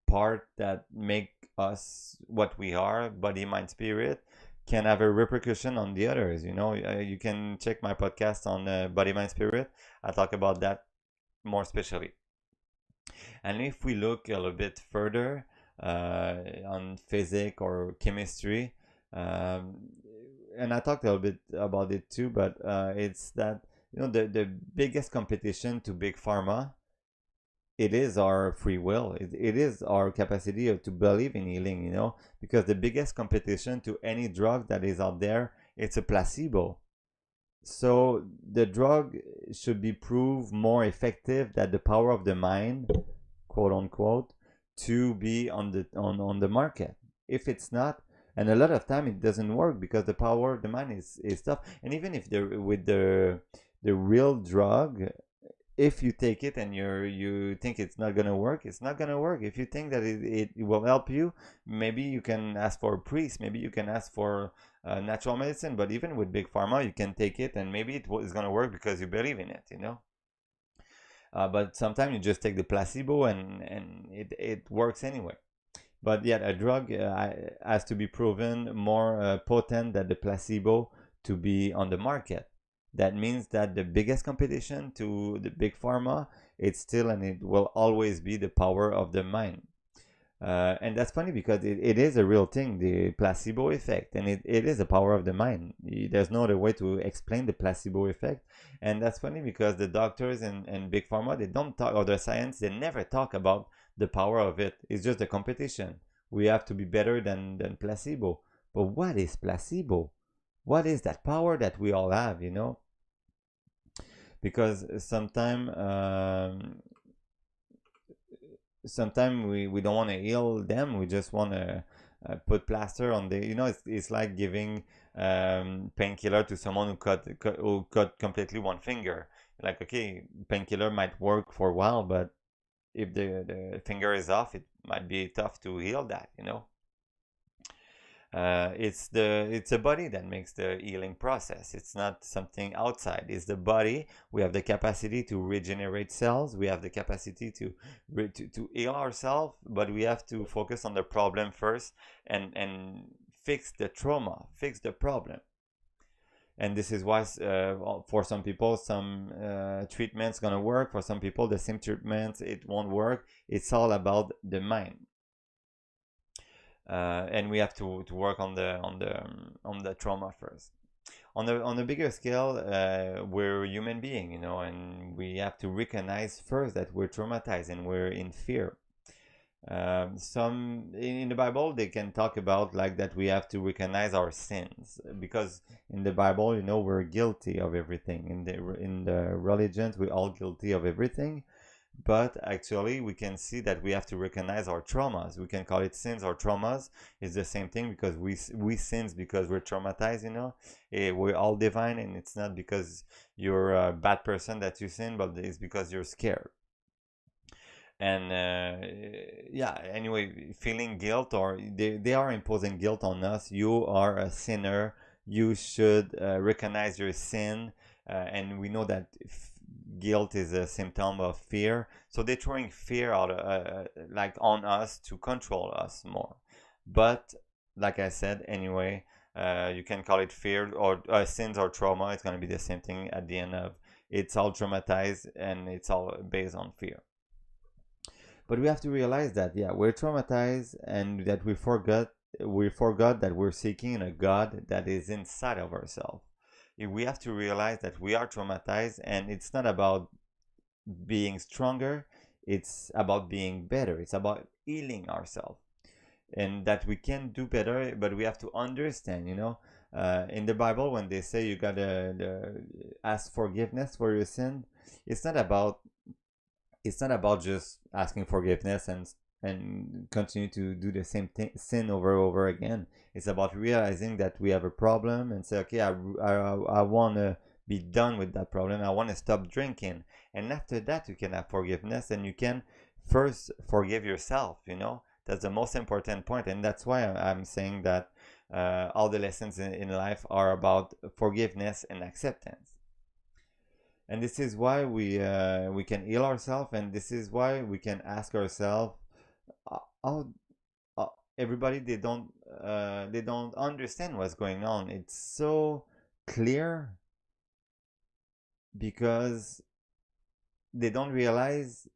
part that make us what we are, body, mind, spirit, can have a repercussion on the others. You can check my podcast on body, mind, spirit. I talk about that more specially. And if we look a little bit further on physics or chemistry, um, and I talked a little bit about it too, but it's that, the biggest competition to big pharma, it is our free will. It is our capacity to believe in healing, because the biggest competition to any drug that is out there, it's a placebo. So the drug should be proved more effective than the power of the mind, quote unquote, to be on the market. If it's not, and a lot of time it doesn't work, because the power of the mind is tough. And even if with the real drug, if you take it and you think it's not gonna work, it's not gonna work. If you think that it will help you, maybe you can ask for a priest, maybe you can ask for natural medicine. But even with big pharma, you can take it and maybe it's gonna work because you believe in it, but sometimes you just take the placebo and it works anyway. But yet a drug has to be proven more potent than the placebo to be on the market. That means that the biggest competition to the big pharma, it's still and it will always be the power of the mind. And that's funny, because it is a real thing, the placebo effect, and it is the power of the mind. There's no other way to explain the placebo effect. And that's funny, because the doctors and big pharma, they don't talk, or the science, they never talk about the power of it. It's just a competition. We have to be better than placebo. But what is placebo? What is that power that we all have, Because sometimes we don't want to heal them. We just want to put plaster on the, it's like giving painkiller to someone who cut completely one finger. Like, okay, painkiller might work for a while, but if the finger is off, it might be tough to heal that, you know. It's the body that makes the healing process. It's not something outside. It's the body. We have the capacity to regenerate cells. We have the capacity to heal ourselves, but we have to focus on the problem first and fix the trauma, fix the problem. And this is why for some people some treatment's gonna work. For some people the same treatment it won't work. It's all about the mind. And we have to work on the trauma first. On the bigger scale, we're human being, you know, and we have to recognize first that we're traumatized and we're in fear. Some in the Bible they can talk about like that we have to recognize our sins, because in the Bible, you know, we're guilty of everything. In the religions, we're all guilty of everything. But actually we can see that we have to recognize our traumas. We can call it sins or traumas. It's the same thing, because we sins because we're traumatized, you know. We're all divine, and it's not because you're a bad person that you sin, but it's because you're scared. And yeah, anyway, feeling guilt, or they are imposing guilt on us. You are a sinner, you should recognize your sin. And we know that guilt is a symptom of fear, so they're throwing fear out like on us to control us more. But like I said, anyway, you can call it fear or sins or trauma. It's going to be the same thing at the end of it's all traumatized, and it's all based on fear. But we have to realize that, yeah, we're traumatized, and that we forgot that we're seeking a God that is inside of ourselves. We have to realize that we are traumatized, and it's not about being stronger, it's about being better. It's about healing ourselves, and that we can do better, but we have to understand, you know. In the Bible, when they say you gotta ask forgiveness for your sin, it's not about it's not about just asking forgiveness and continue to do the same thing, sin over and over again. It's about realizing that we have a problem and say, okay, I want to be done with that problem. I want to stop drinking. And after that, you can have forgiveness, and you can first forgive yourself, you know. That's the most important point. And that's why I'm saying that all the lessons in life are about forgiveness and acceptance. And this is why we can heal ourselves, and this is why we can ask ourselves, how everybody, they don't understand what's going on. It's so clear, because they don't realize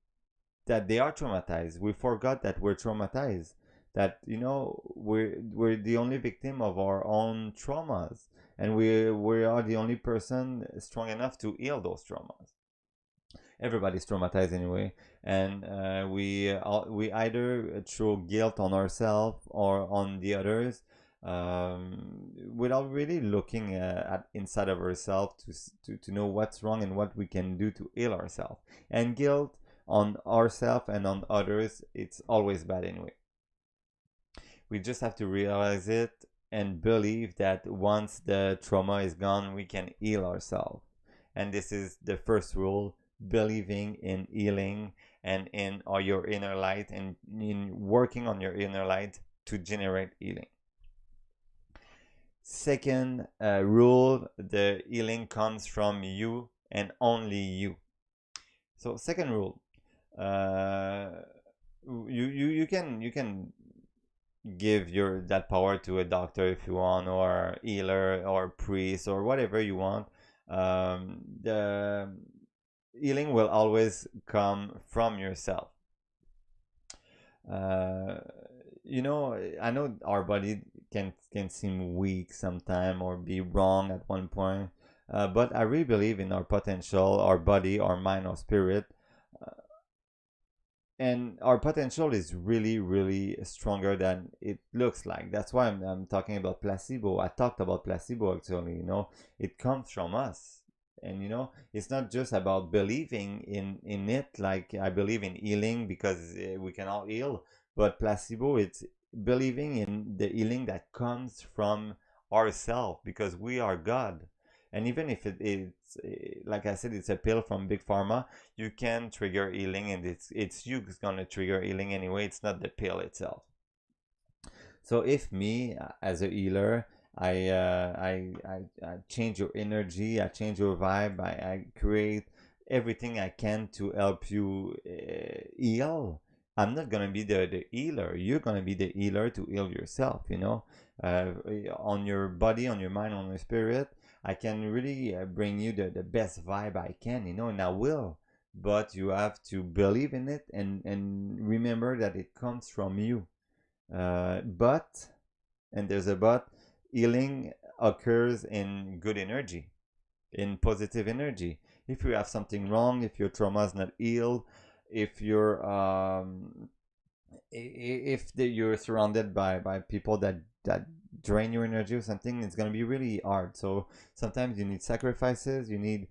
that they are traumatized. We forgot that we're traumatized, that, you know, we're the only victim of our own traumas, and we are the only person strong enough to heal those traumas. Everybody's traumatized anyway, and we either throw guilt on ourselves or on the others, without really looking at inside of ourselves to know what's wrong and what we can do to heal ourselves. And guilt on ourselves and on others, it's always bad anyway. We just have to realize it and believe that once the trauma is gone, we can heal ourselves. And this is the first rule: believing in healing and in your inner light, and in working on your inner light to generate healing. Second rule: the healing comes from you and only you. So second rule, uh, you can give your that power to a doctor if you want, or healer, or priest, or whatever you want. The healing will always come from yourself. uh, you know, I know our body can seem weak sometime, or be wrong at one point, but I really believe in our potential, our body, our mind, our spirit. And our potential is really, really stronger than it looks like. That's why I'm talking about placebo. I talked about placebo, actually, you know. It comes from us. And, you know, it's not just about believing in it, like I believe in healing because we can all heal. But placebo, it's believing in the healing that comes from ourselves, because we are God. And even if like I said, it's a pill from big pharma. You can trigger healing, and it's you who's gonna trigger healing anyway. It's not the pill itself. So if me as a healer, I change your energy, I change your vibe, I create everything I can to help you heal. I'm not gonna be the healer. You're gonna be the healer to heal yourself. Uh, on your body, on your mind, on your spirit. I can really bring you the best vibe I can. And I will. But you have to believe in it and remember that it comes from you. But, and there's a but, healing occurs in good energy, in positive energy. If you have something wrong, if your trauma is not healed, if you're surrounded by people that drain your energy or something, it's going to be really hard. So sometimes you need sacrifices, you need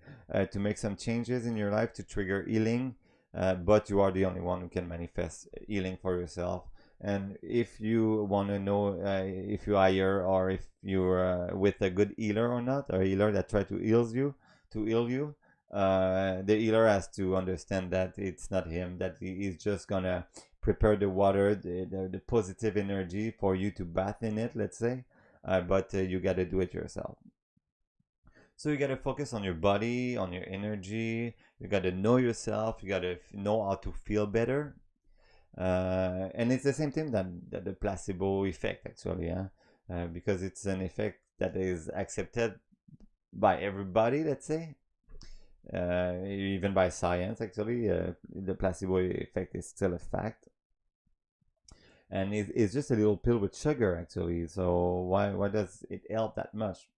to make some changes in your life to trigger healing, but you are the only one who can manifest healing for yourself. And if you want to know if you hire or if you're with a good healer or not, or a healer that try to heal you, the healer has to understand that it's not him, that he's just gonna prepare the water, the positive energy for you to bath in it, let's say. But you gotta do it yourself. So you gotta focus on your body, on your energy. You gotta know yourself. You gotta know how to feel better. And it's the same thing that the placebo effect, actually, because it's an effect that is accepted by everybody, let's say, even by science, actually. The placebo effect is still a fact. And it's just a little pill with sugar, actually. So why does it help that much?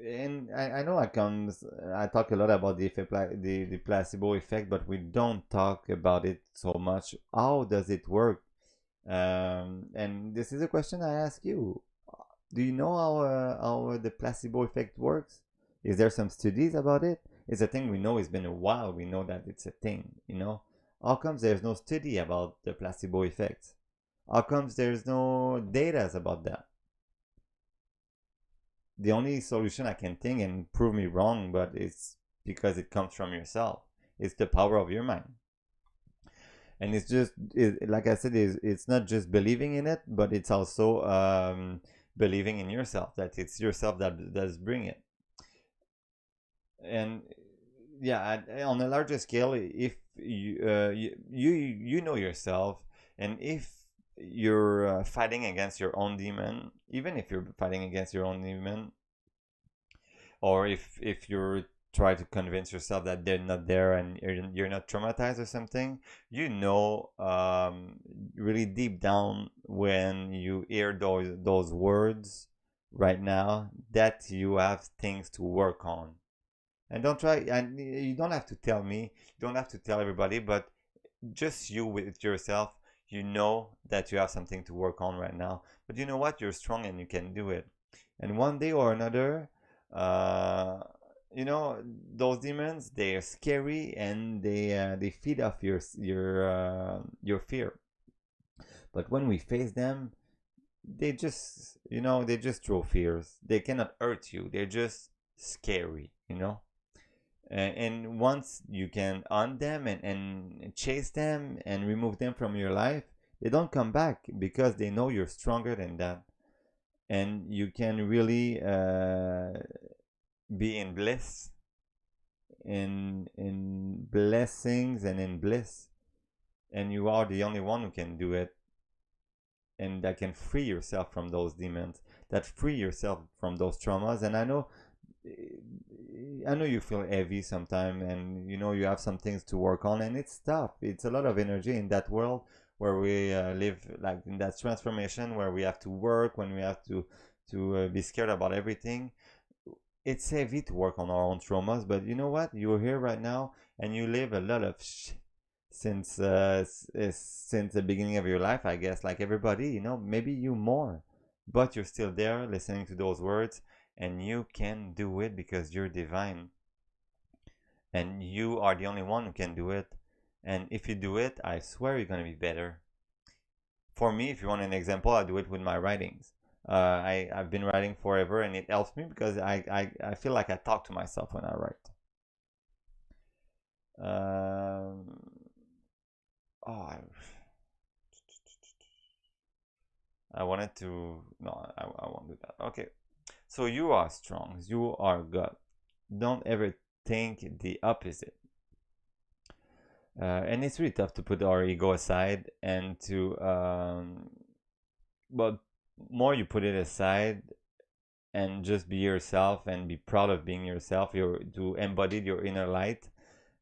And I know I talk a lot about the placebo effect, but we don't talk about it so much. How does it work? And this is a question I ask you. Do you know how the placebo effect works? Is there some studies about it? It's a thing we know. It's been a while. We know that it's a thing. How comes there's no study about the placebo effect? How comes there's no data about that? The only solution I can think, and prove me wrong, but it's because it comes from yourself. It's the power of your mind. And it's just, like I said, it's not just believing in it, but it's also believing in yourself, that it's yourself that does bring it. And yeah, on a larger scale, if you know yourself, and if you're fighting against your own demon, even if you're fighting against your own demon, or if you're try to convince yourself that they're not there and you're not traumatized or something, really deep down, when you hear those words right now, that you have things to work on. And don't try, and you don't have to tell me, you don't have to tell everybody, but just you with yourself, you know that you have something to work on right now. But you know what? You're strong and you can do it. And one day or another, uh, those demons, they are scary, and they feed off your fear. But when we face them, they just throw fears. They cannot hurt you. They're just scary. And once you can hunt them and chase them and remove them from your life, they don't come back, because they know you're stronger than that. And you can really be in bliss, in blessings and in bliss. And you are the only one who can do it, and that can free yourself from those demons, that free yourself from those traumas. And I know you feel heavy sometimes, and you have some things to work on, and it's tough. It's a lot of energy in that world where we live, like in that transformation, where we have to work, when we have to be scared about everything. It's heavy to work on our own traumas, but you know what? You're here right now, and you live a lot of since the beginning of your life, I guess, like everybody. Maybe you more, but you're still there listening to those words, and you can do it because you're divine, and you are the only one who can do it. And if you do it, I swear you're going to be better. For me, if you want an example, I do it with my writings. I've been writing forever, and it helps me because I feel like I talk to myself when I write. Um, oh, I wanted to. No, I won't do that. Okay. So you are strong. You are God. Don't ever think the opposite. And it's really tough to put our ego aside and to, but more you put it aside and just be yourself and be proud of being yourself, to embody your inner light,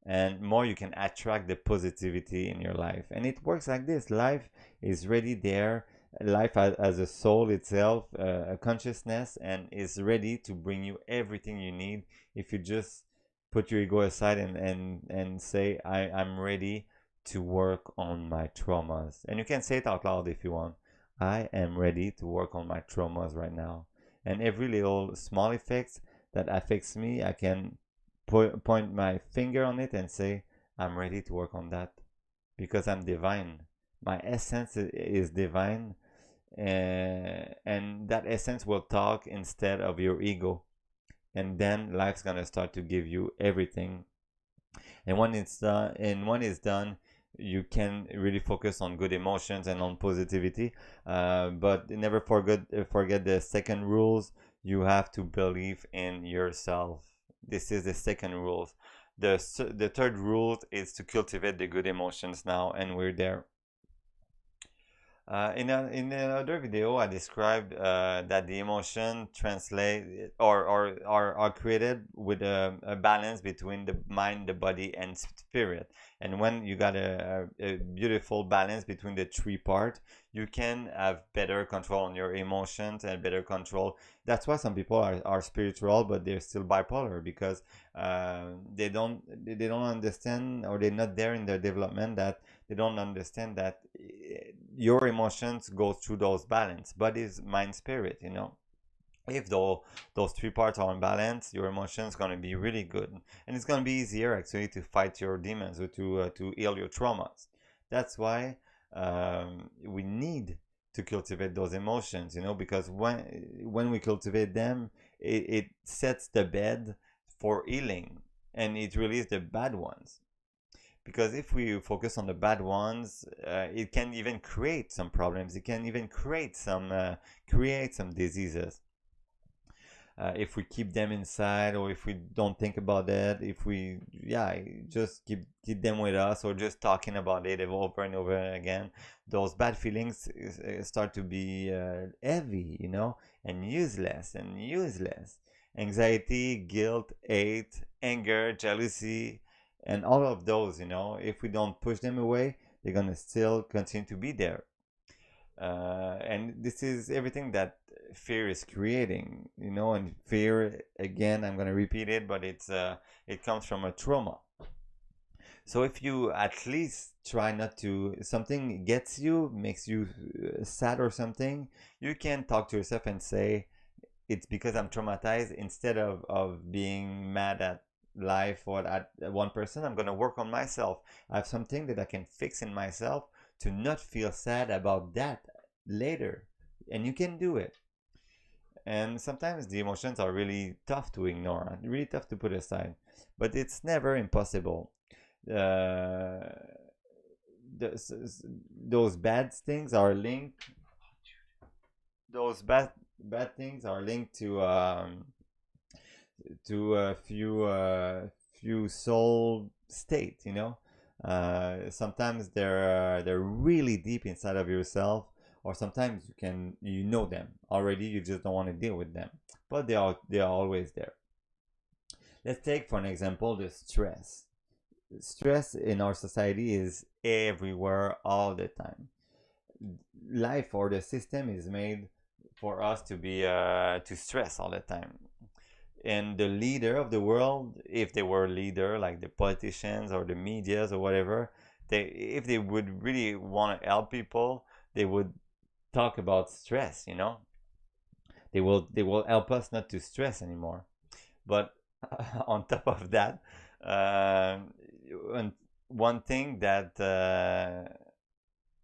and more you can attract the positivity in your life. And it works like this: life is ready there. Life as a soul itself, a consciousness, and is ready to bring you everything you need if you just put your ego aside and say, I'm ready to work on my traumas. And you can say it out loud if you want. I am ready to work on my traumas right now. And every little small effect that affects me, I can point my finger on it and say, I'm ready to work on that because I'm divine. My essence is divine, and that essence will talk instead of your ego. And then life's gonna start to give you everything. And when it's done, you can really focus on good emotions and on positivity. But never forget the second rules. You have to believe in yourself. This is the second rule. The third rule is to cultivate the good emotions now, and we're there. In another video, I described that the emotion translate or are created with a balance between the mind, the body, and spirit. And when you got a beautiful balance between the three parts, you can have better control on your emotions and better control. That's why some people are spiritual, but they're still bipolar because they don't understand, or they're not there in their development, that they don't understand that your emotions go through those balance: body, mind, spirit. If those three parts are in balance, your emotions going to be really good, and it's going to be easier actually to fight your demons, or to heal your traumas. That's why we need to cultivate those emotions, because when we cultivate them, it sets the bed for healing, and it releases the bad ones. Because if we focus on the bad ones, it can even create some problems. It can even create some diseases. If we keep them inside, or if we don't think about it, if we just keep them with us, or just talking about it over and over again, those bad feelings start to be heavy, and useless. Anxiety, guilt, hate, anger, jealousy, and all of those, if we don't push them away, they're gonna still continue to be there. And this is everything that fear is creating, and fear, again, I'm going to repeat it, but it comes from a trauma. So if you at least try not to, something gets you, makes you sad or something, you can talk to yourself and say, it's because I'm traumatized. Instead of being mad at life or at one person, I'm going to work on myself. I have something that I can fix in myself to not feel sad about that later. And you can do it. And sometimes the emotions are really tough to ignore, really tough to put aside, but it's never impossible. Uh, those bad things are linked. Those bad things are linked to a few soul state. Sometimes they're really deep inside of yourself, or sometimes you know them already, you just don't want to deal with them, but they are always there. Let's take for an example the stress in our society is everywhere all the time. Life, or the system, is made for us to be to stress all the time. And the leader of the world, if they were a leader, like the politicians or the medias or whatever, if they would really want to help people, they would talk about stress. They will help us not to stress anymore. But on top of that, uh, one thing that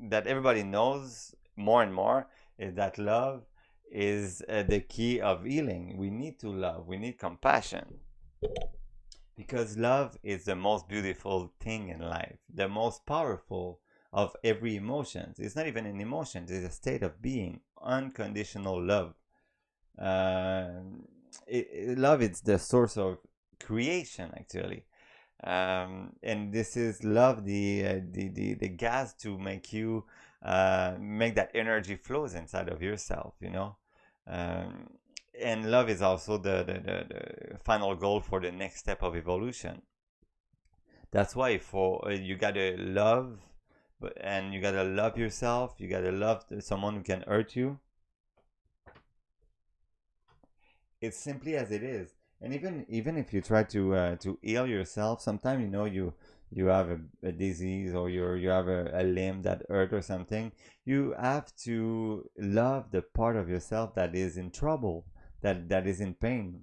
everybody knows more and more is that love is the key of healing. We need to love, we need compassion, because love is the most beautiful thing in life, the most powerful of every emotion. It's not even an emotion, it's a state of being, unconditional love. uh, Love is the source of creation, actually. And this is love, the gas to make you make that energy flows inside of yourself, you know. um, and love is also the final goal for the next step of evolution. That's why for you gotta love, and you gotta love yourself, you gotta love someone who can hurt you. It's simply as it is. And even if you try to heal yourself, sometimes, you know, you have a disease, or you have a limb that hurt or something. You have to love the part of yourself that is in trouble, that is in pain.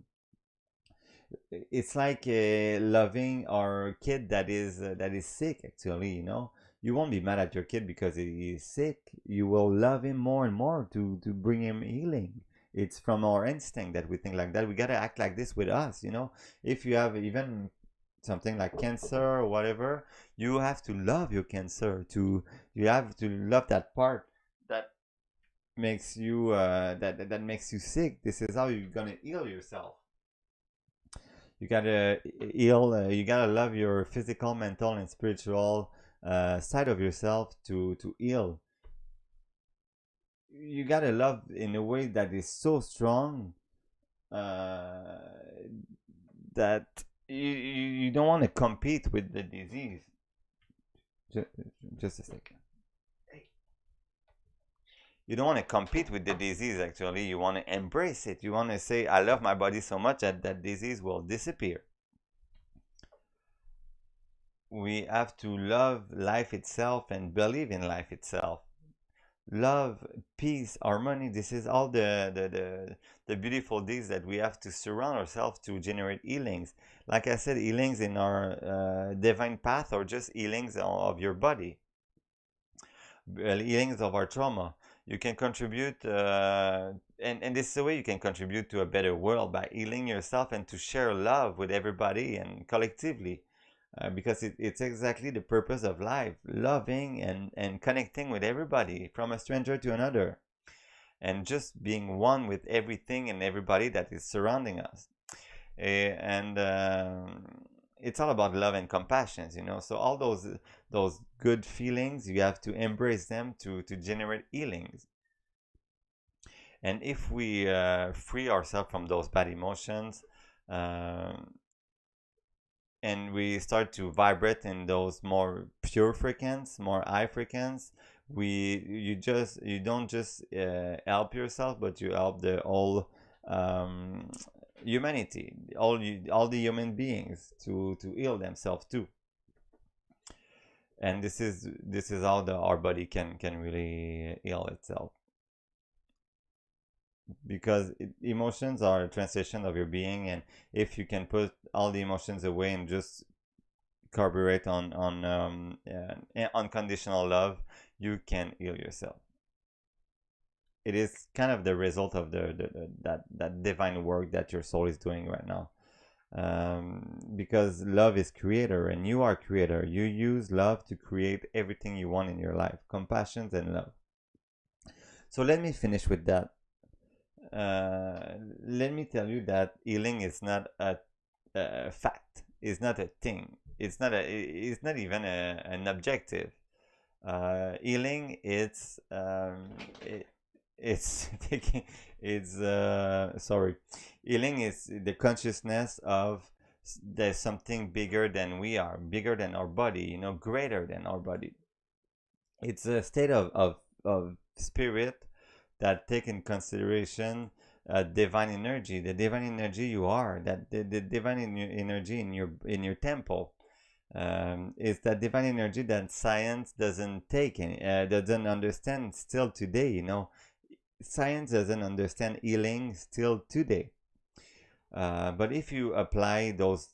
It's like loving our kid that is sick, actually, you know. You won't be mad at your kid because he is sick. You will love him more and more to bring him healing. It's from our instinct that we think like that. We gotta act like this with us, you know. If you have even something like cancer or whatever, you have to love your cancer. You have to love that part that makes you that makes you sick. This is how you're gonna heal yourself. You gotta heal. You gotta love your physical, mental, and spiritual side of yourself to heal. You gotta love in a way that is so strong uh, that you don't want to compete with the disease. Just, just a second. You don't want to compete with the disease, actually. You want to embrace it. You want to say, I love my body so much that that disease will disappear. We have to love life itself and believe in life itself. Love, peace, harmony. This is all the beautiful things that we have to surround ourselves to generate healings. Like I said, healings in our divine path, or just healings of your body, healings of our trauma. You can contribute, and this is the way you can contribute to a better world, by healing yourself and to share love with everybody and collectively. Because it's exactly the purpose of life, loving and connecting with everybody, from a stranger to another, and just being one with everything and everybody that is surrounding us. And it's all about love and compassion, you know. So all those good feelings, you have to embrace them to generate healings. And if we free ourselves from those bad emotions, um, and we start to vibrate in those more pure frequencies, more high frequencies, you don't just help yourself, but you help the whole um, humanity, all the human beings to heal themselves too. And this is how our body can really heal itself, because emotions are a translation of your being. And if you can put all the emotions away and just carburate on unconditional love, you can heal yourself. It is kind of the result of that divine work that your soul is doing right now. Because love is creator, and you are creator. You use love to create everything you want in your life, compassion and love. So let me finish with that. Let me tell you that healing is not a fact. It's not a thing. It's not even an objective. Healing, it's taking it's sorry. Healing is the consciousness of there's something bigger than we are, bigger than our body, you know, greater than our body. It's a state of spirit that take in consideration divine energy, the divine energy you are, that the divine energy in your temple. Is that divine energy that science doesn't take in, doesn't understand still today, you know. Science doesn't understand healing still today. But if you apply that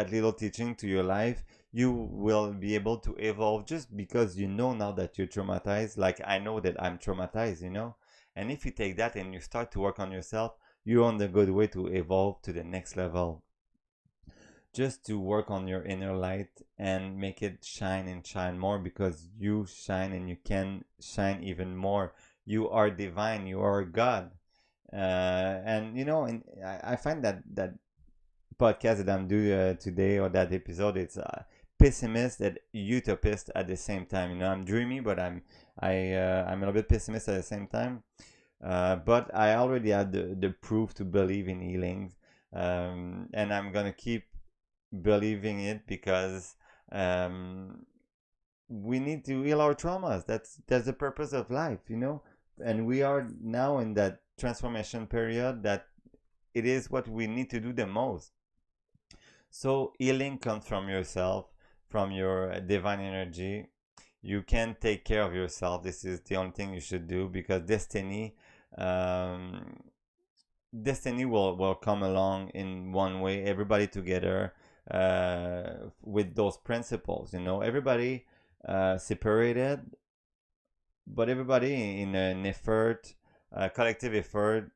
little teaching to your life, you will be able to evolve, just because you know now that you're traumatized. Like I know that I'm traumatized, you know, And if you take that and you start to work on yourself, you're on the good way to evolve to the next level. Just to work on your inner light and make it shine and shine more, because you shine and you can shine even more. You are divine, you are God. And and I find that podcast that I'm doing today, or that episode, it's pessimist and utopist at the same time. I'm dreamy, but I'm a little bit pessimist at the same time. But I already had the proof to believe in healing, and I'm gonna keep believing it, because um, we need to heal our traumas. That's the purpose of life. And we are now in that transformation period that it is what we need to do the most. So healing comes from yourself, from your divine energy. You can take care of yourself. This is the only thing you should do, because um, destiny will come along in one way, everybody together, with those principles. Everybody separated, but everybody in an effort, collective effort,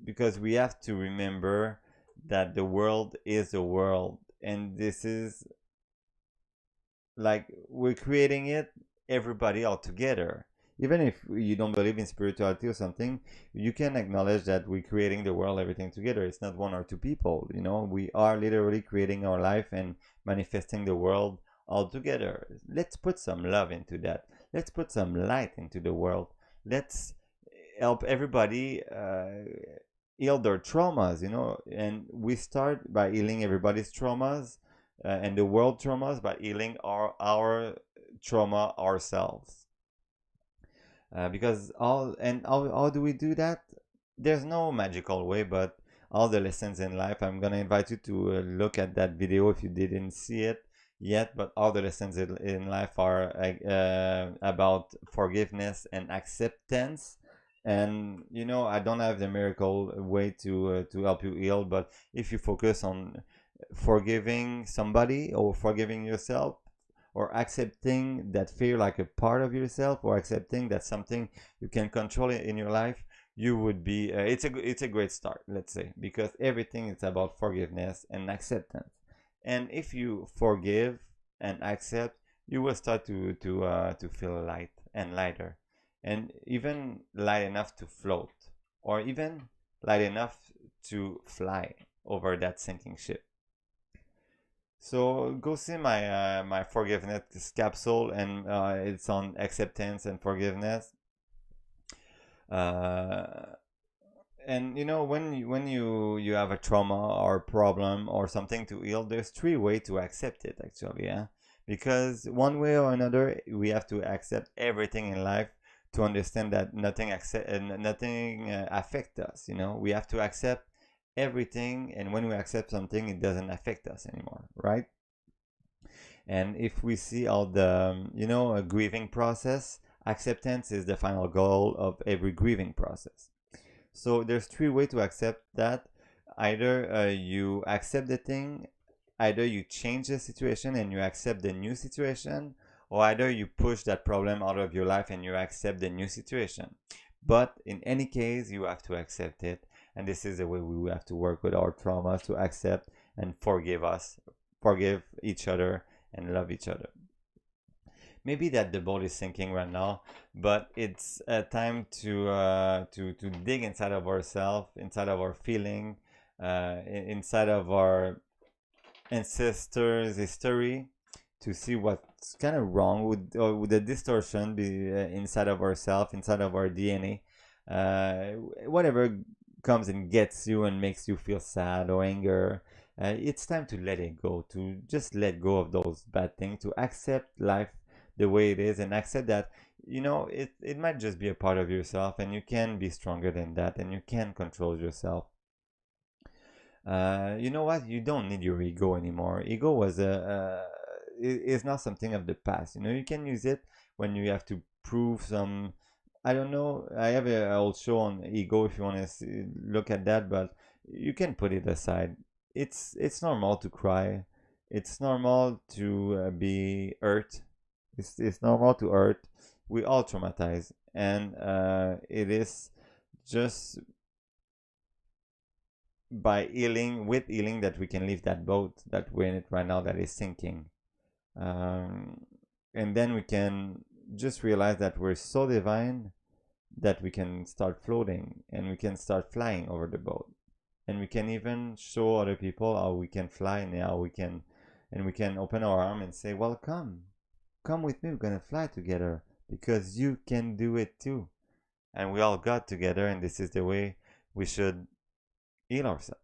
because we have to remember that the world is a world, and this is like we're creating it, everybody all together. Even if you don't believe in spirituality or something, you can acknowledge that we're creating the world, everything together. It's not one or two people. We are literally creating our life and manifesting the world all together. Let's put some love into that. Let's put some light into the world. Let's help everybody heal their traumas. And we start by healing everybody's traumas, and the world traumas, by healing our trauma ourselves. Because how do we do that? There's no magical way, but all the lessons in life, I'm gonna invite you to look at that video if you didn't see it yet. But all the lessons in life are about forgiveness and acceptance. And I don't have the miracle way to help you heal, but if you focus on forgiving somebody, or forgiving yourself, or accepting that fear like a part of yourself, or accepting that something you can control in your life, you would be it's a great start, let's say, because everything is about forgiveness and acceptance. And if you forgive and accept, you will start to feel light and lighter, and even light enough to float, or even light enough to fly over that sinking ship. So go see my forgiveness capsule, and it's on acceptance and forgiveness. Uh, and when you have a trauma or a problem or something to heal, there's three ways to accept it, actually. Yeah, because one way or another, we have to accept everything in life to understand that nothing affect us. We have to accept everything, and when we accept something, it doesn't affect us anymore, right? And if we see all the a grieving process, acceptance is the final goal of every grieving process. So there's three ways to accept that. Either you accept the thing, either you change the situation and you accept the new situation, or either you push that problem out of your life and you accept the new situation. But in any case, you have to accept it. And this is the way we have to work with our traumas, to accept and forgive each other, and love each other. Maybe that the boat is sinking right now, but it's a time to dig inside of ourselves, inside of our feeling, inside of our ancestors' history, to see what's kind of wrong with the distortion inside of ourselves, inside of our DNA. Whatever comes and gets you and makes you feel sad or anger, it's time to let it go, to just let go of those bad things, to accept life the way it is, and accept that it might just be a part of yourself, and you can be stronger than that, and you can control yourself. You know what? You don't need your ego anymore. Ego was is not something of the past. You can use it when you have to prove some. I don't know. I have a old show on ego if you want to look at that, but you can put it aside. It's normal to cry. It's normal to be hurt. It's normal to hurt. We all traumatize, and it is just by healing, with healing, that we can leave that boat that we're in it right now that is sinking. um, and then we can just realize that we're so divine that we can start floating and we can start flying over the boat, and we can even show other people how we can fly now. We can open our arm and say, well, come with me, we're gonna fly together, because you can do it too. And we all got together, and this is the way we should heal ourselves.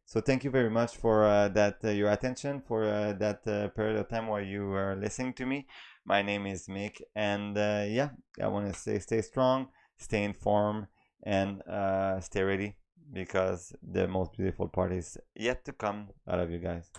So thank you very much for your attention for that period of time while you were listening to me. My name is Mick, and yeah, I want to say stay strong, stay informed, and stay ready, because the most beautiful part is yet to come out of you guys.